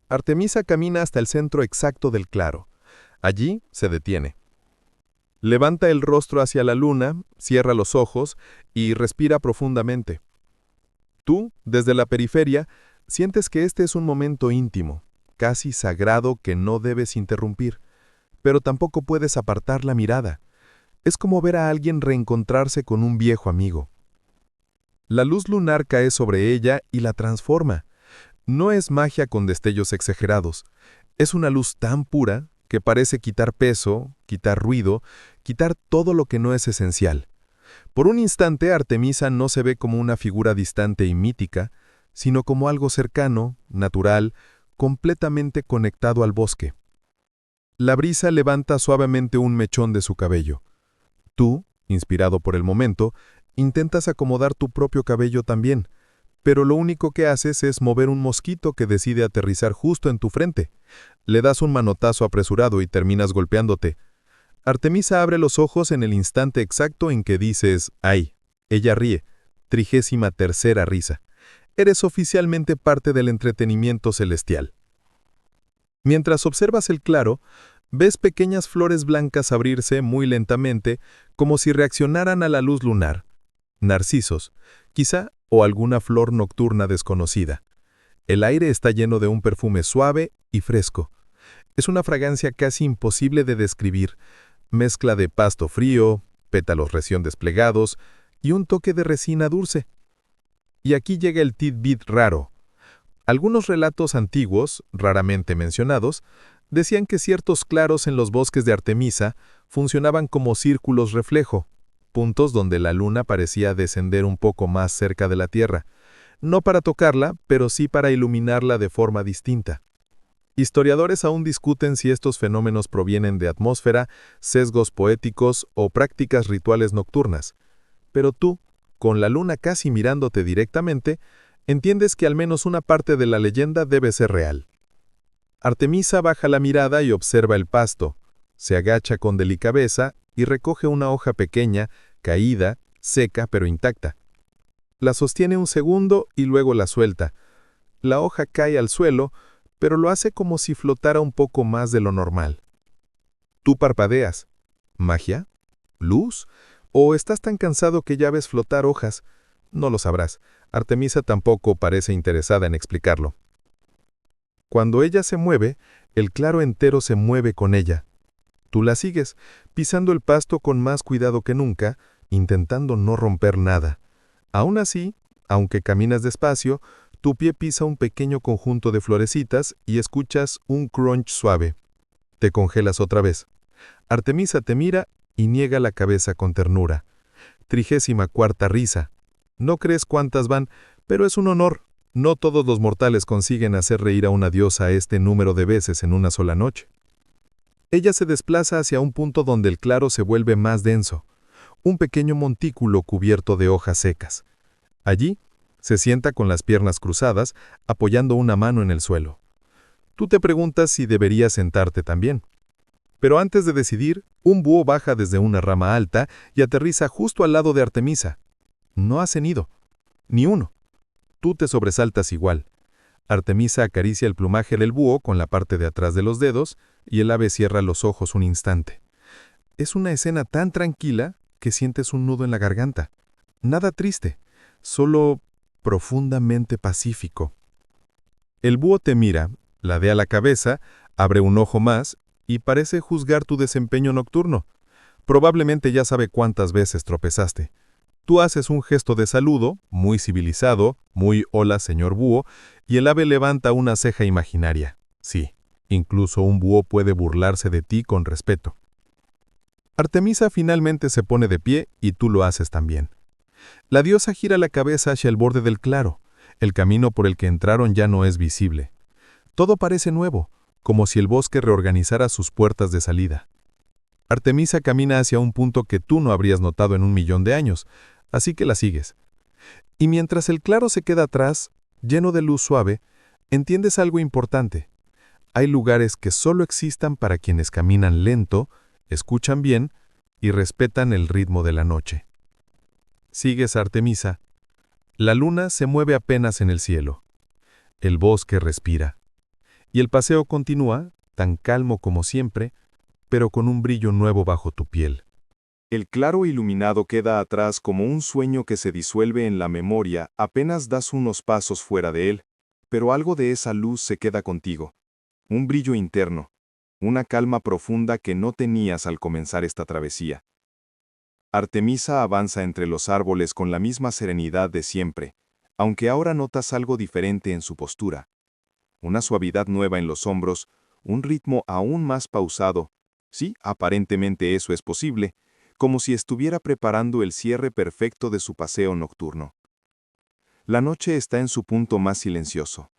Artemisa camina hasta el centro exacto del claro. Allí se detiene. Levanta el rostro hacia la luna, cierra los ojos y respira profundamente. Tú, desde la periferia, sientes que este es un momento íntimo, casi sagrado que no debes interrumpir, pero tampoco puedes apartar la mirada. Es como ver a alguien reencontrarse con un viejo amigo. La luz lunar cae sobre ella y la transforma. No es magia con destellos exagerados. Es una luz tan pura que parece quitar peso, quitar ruido, quitar todo lo que no es esencial. Por un instante, Artemisa no se ve como una figura distante y mítica, sino como algo cercano, natural, completamente conectado al bosque. La brisa levanta suavemente un mechón de su cabello. Tú, inspirado por el momento, intentas acomodar tu propio cabello también, pero lo único que haces es mover un mosquito que decide aterrizar justo en tu frente. Le das un manotazo apresurado y terminas golpeándote. Artemisa abre los ojos en el instante exacto en que dices, ¡ay! Ella ríe. 33ª risa. Eres oficialmente parte del entretenimiento celestial. Mientras observas el claro, ves pequeñas flores blancas abrirse muy lentamente, como si reaccionaran a la luz lunar. Narcisos, quizá, o alguna flor nocturna desconocida. El aire está lleno de un perfume suave y fresco. Es una fragancia casi imposible de describir, mezcla de pasto frío, pétalos recién desplegados y un toque de resina dulce. Y aquí llega el tidbit raro. Algunos relatos antiguos, raramente mencionados, decían que ciertos claros en los bosques de Artemisa funcionaban como círculos reflejo, puntos donde la luna parecía descender un poco más cerca de la Tierra, no para tocarla, pero sí para iluminarla de forma distinta. Historiadores aún discuten si estos fenómenos provienen de atmósfera, sesgos poéticos o prácticas rituales nocturnas. Pero tú, con la luna casi mirándote directamente, entiendes que al menos una parte de la leyenda debe ser real. Artemisa baja la mirada y observa el pasto. Se agacha con delicadeza y recoge una hoja pequeña, caída, seca pero intacta. La sostiene un segundo y luego la suelta. La hoja cae al suelo, pero lo hace como si flotara un poco más de lo normal. Tú parpadeas. ¿Magia? ¿Luz? ¿O estás tan cansado que ya ves flotar hojas? No lo sabrás. Artemisa tampoco parece interesada en explicarlo. Cuando ella se mueve, el claro entero se mueve con ella. Tú la sigues, pisando el pasto con más cuidado que nunca, intentando no romper nada. Aún así, aunque caminas despacio, tu pie pisa un pequeño conjunto de florecitas y escuchas un crunch suave. Te congelas otra vez. Artemisa te mira y niega la cabeza con ternura. 34ª risa. No crees cuántas van, pero es un honor. No todos los mortales consiguen hacer reír a una diosa este número de veces en una sola noche. Ella se desplaza hacia un punto donde el claro se vuelve más denso, un pequeño montículo cubierto de hojas secas. Allí, se sienta con las piernas cruzadas, apoyando una mano en el suelo. Tú te preguntas si deberías sentarte también. Pero antes de decidir, un búho baja desde una rama alta y aterriza justo al lado de Artemisa. No hace nido, ni uno. Tú te sobresaltas igual. Artemisa acaricia el plumaje del búho con la parte de atrás de los dedos y el ave cierra los ojos un instante. Es una escena tan tranquila que sientes un nudo en la garganta. Nada triste, solo profundamente pacífico. El búho te mira, ladea la cabeza, abre un ojo más y parece juzgar tu desempeño nocturno. Probablemente ya sabe cuántas veces tropezaste. Tú haces un gesto de saludo, muy civilizado, muy hola señor búho, y el ave levanta una ceja imaginaria. Sí, incluso un búho puede burlarse de ti con respeto. Artemisa finalmente se pone de pie y tú lo haces también. La diosa gira la cabeza hacia el borde del claro. El camino por el que entraron ya no es visible. Todo parece nuevo, como si el bosque reorganizara sus puertas de salida. Artemisa camina hacia un punto que tú no habrías notado en 1.000.000 de años, así que la sigues. Y mientras el claro se queda atrás, lleno de luz suave, entiendes algo importante. Hay lugares que solo existan para quienes caminan lento, escuchan bien y respetan el ritmo de la noche. Sigues a Artemisa. La luna se mueve apenas en el cielo. El bosque respira. Y el paseo continúa, tan calmo como siempre, pero con un brillo nuevo bajo tu piel. El claro iluminado queda atrás como un sueño que se disuelve en la memoria apenas das unos pasos fuera de él, pero algo de esa luz se queda contigo. Un brillo interno, una calma profunda que no tenías al comenzar esta travesía. Artemisa avanza entre los árboles con la misma serenidad de siempre, aunque ahora notas algo diferente en su postura. Una suavidad nueva en los hombros, un ritmo aún más pausado. Sí, aparentemente eso es posible, como si estuviera preparando el cierre perfecto de su paseo nocturno. La noche está en su punto más silencioso.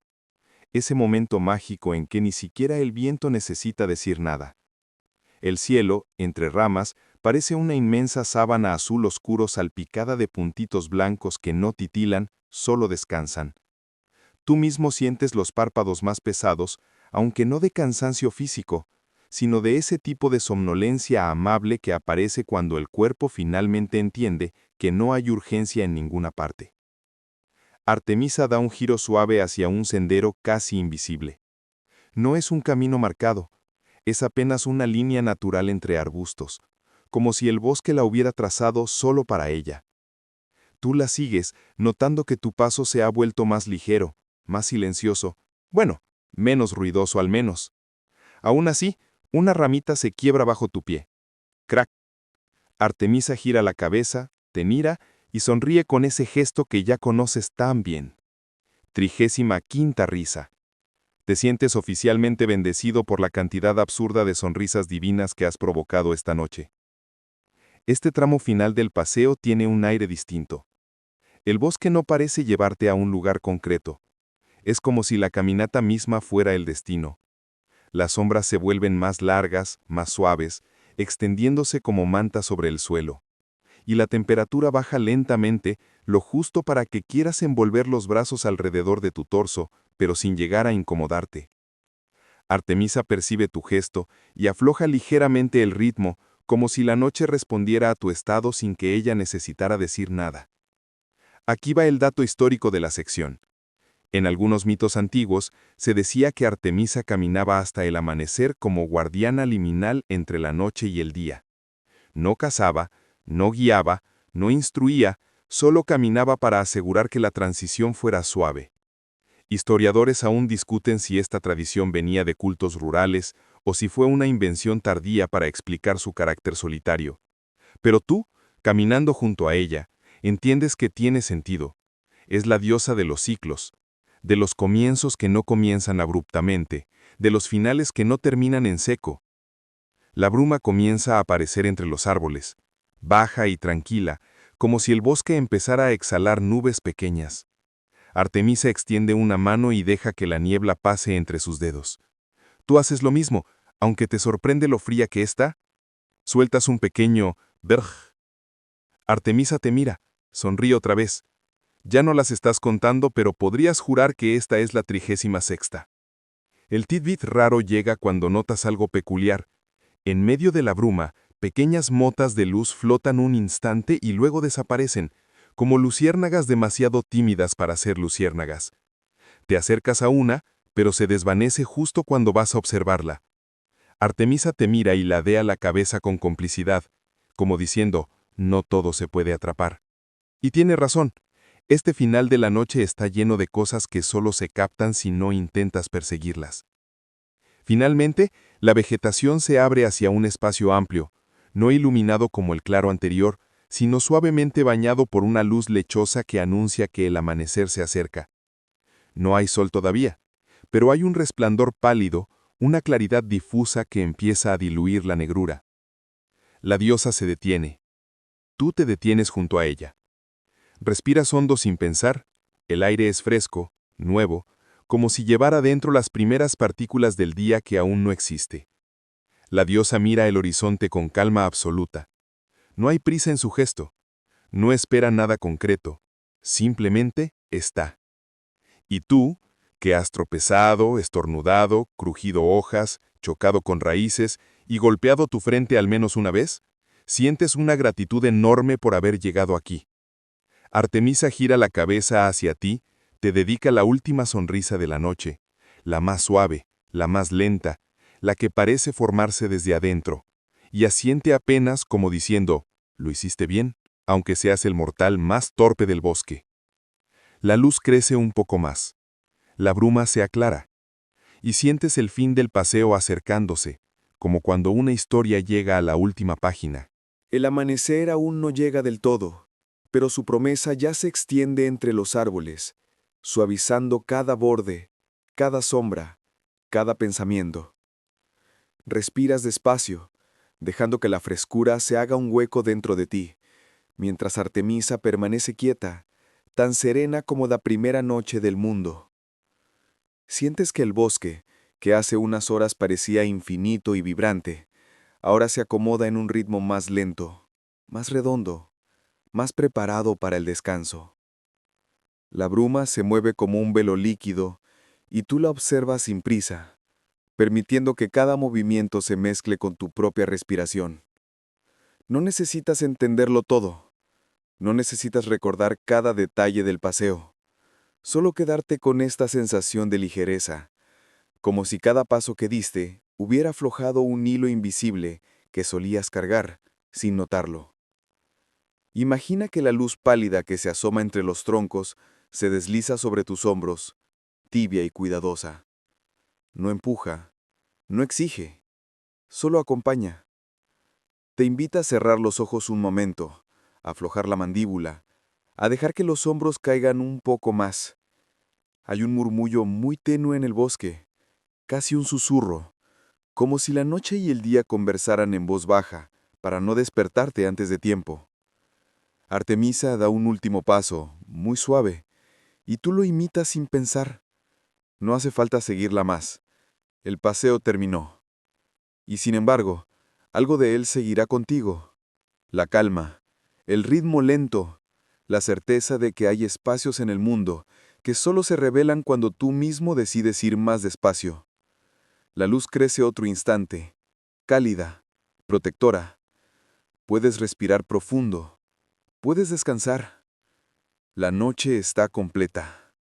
Ese momento mágico en que ni siquiera el viento necesita decir nada. El cielo, entre ramas, parece una inmensa sábana azul oscuro salpicada de puntitos blancos que no titilan, solo descansan. Tú mismo sientes los párpados más pesados, aunque no de cansancio físico, sino de ese tipo de somnolencia amable que aparece cuando el cuerpo finalmente entiende que no hay urgencia en ninguna parte. Artemisa da un giro suave hacia un sendero casi invisible. No es un camino marcado, es apenas una línea natural entre arbustos, como si el bosque la hubiera trazado solo para ella. Tú la sigues, notando que tu paso se ha vuelto más ligero, más silencioso, bueno, menos ruidoso al menos. Aún así, una ramita se quiebra bajo tu pie. ¡Crack! Artemisa gira la cabeza, te mira y sonríe con ese gesto que ya conoces tan bien. 35ª risa. Te sientes oficialmente bendecido por la cantidad absurda de sonrisas divinas que has provocado esta noche. Este tramo final del paseo tiene un aire distinto. El bosque no parece llevarte a un lugar concreto. Es como si la caminata misma fuera el destino. Las sombras se vuelven más largas, más suaves, extendiéndose como mantas sobre el suelo. Y la temperatura baja lentamente, lo justo para que quieras envolver los brazos alrededor de tu torso, pero sin llegar a incomodarte. Artemisa percibe tu gesto y afloja ligeramente el ritmo, como si la noche respondiera a tu estado sin que ella necesitara decir nada. Aquí va el dato histórico de la sección. En algunos mitos antiguos, se decía que Artemisa caminaba hasta el amanecer como guardiana liminal entre la noche y el día. No cazaba, no guiaba, no instruía, solo caminaba para asegurar que la transición fuera suave. Historiadores aún discuten si esta tradición venía de cultos rurales o si fue una invención tardía para explicar su carácter solitario. Pero tú, caminando junto a ella, entiendes que tiene sentido. Es la diosa de los ciclos, de los comienzos que no comienzan abruptamente, de los finales que no terminan en seco. La bruma comienza a aparecer entre los árboles, baja y tranquila, como si el bosque empezara a exhalar nubes pequeñas. Artemisa extiende una mano y deja que la niebla pase entre sus dedos. Tú haces lo mismo, aunque te sorprende lo fría que está. Sueltas un pequeño «brr». Artemisa te mira, sonríe otra vez. Ya no las estás contando, pero podrías jurar que esta es la 36ª. El tidbit raro llega cuando notas algo peculiar. En medio de la bruma, pequeñas motas de luz flotan un instante y luego desaparecen, como luciérnagas demasiado tímidas para ser luciérnagas. Te acercas a una, pero se desvanece justo cuando vas a observarla. Artemisa te mira y ladea la cabeza con complicidad, como diciendo, no todo se puede atrapar. Y tiene razón. Este final de la noche está lleno de cosas que solo se captan si no intentas perseguirlas. Finalmente, la vegetación se abre hacia un espacio amplio, no iluminado como el claro anterior, sino suavemente bañado por una luz lechosa que anuncia que el amanecer se acerca. No hay sol todavía, pero hay un resplandor pálido, una claridad difusa que empieza a diluir la negrura. La diosa se detiene. Tú te detienes junto a ella. Respiras hondo sin pensar, el aire es fresco, nuevo, como si llevara dentro las primeras partículas del día que aún no existe. La diosa mira el horizonte con calma absoluta. No hay prisa en su gesto. No espera nada concreto. Simplemente está. Y tú, que has tropezado, estornudado, crujido hojas, chocado con raíces y golpeado tu frente al menos una vez, sientes una gratitud enorme por haber llegado aquí. Artemisa gira la cabeza hacia ti, te dedica la última sonrisa de la noche, la más suave, la más lenta, la que parece formarse desde adentro, y asiente apenas como diciendo, lo hiciste bien, aunque seas el mortal más torpe del bosque. La luz crece un poco más. La bruma se aclara. Y sientes el fin del paseo acercándose, como cuando una historia llega a la última página. El amanecer aún no llega del todo, pero su promesa ya se extiende entre los árboles, suavizando cada borde, cada sombra, cada pensamiento. Respiras despacio, dejando que la frescura se haga un hueco dentro de ti, mientras Artemisa permanece quieta, tan serena como la primera noche del mundo. Sientes que el bosque, que hace unas horas parecía infinito y vibrante, ahora se acomoda en un ritmo más lento, más redondo, más preparado para el descanso. La bruma se mueve como un velo líquido y tú la observas sin prisa, permitiendo que cada movimiento se mezcle con tu propia respiración. No necesitas entenderlo todo, no necesitas recordar cada detalle del paseo, solo quedarte con esta sensación de ligereza, como si cada paso que diste hubiera aflojado un hilo invisible que solías cargar, sin notarlo. Imagina que la luz pálida que se asoma entre los troncos se desliza sobre tus hombros, tibia y cuidadosa. No empuja, no exige, solo acompaña. Te invita a cerrar los ojos un momento, a aflojar la mandíbula, a dejar que los hombros caigan un poco más. Hay un murmullo muy tenue en el bosque, casi un susurro, como si la noche y el día conversaran en voz baja, para no despertarte antes de tiempo. Artemisa da un último paso, muy suave, y tú lo imitas sin pensar. No hace falta seguirla más. El paseo terminó. Y sin embargo, algo de él seguirá contigo. La calma, el ritmo lento, la certeza de que hay espacios en el mundo que solo se revelan cuando tú mismo decides ir más despacio. La luz crece otro instante, cálida, protectora. Puedes respirar profundo. Puedes descansar. La noche está completa.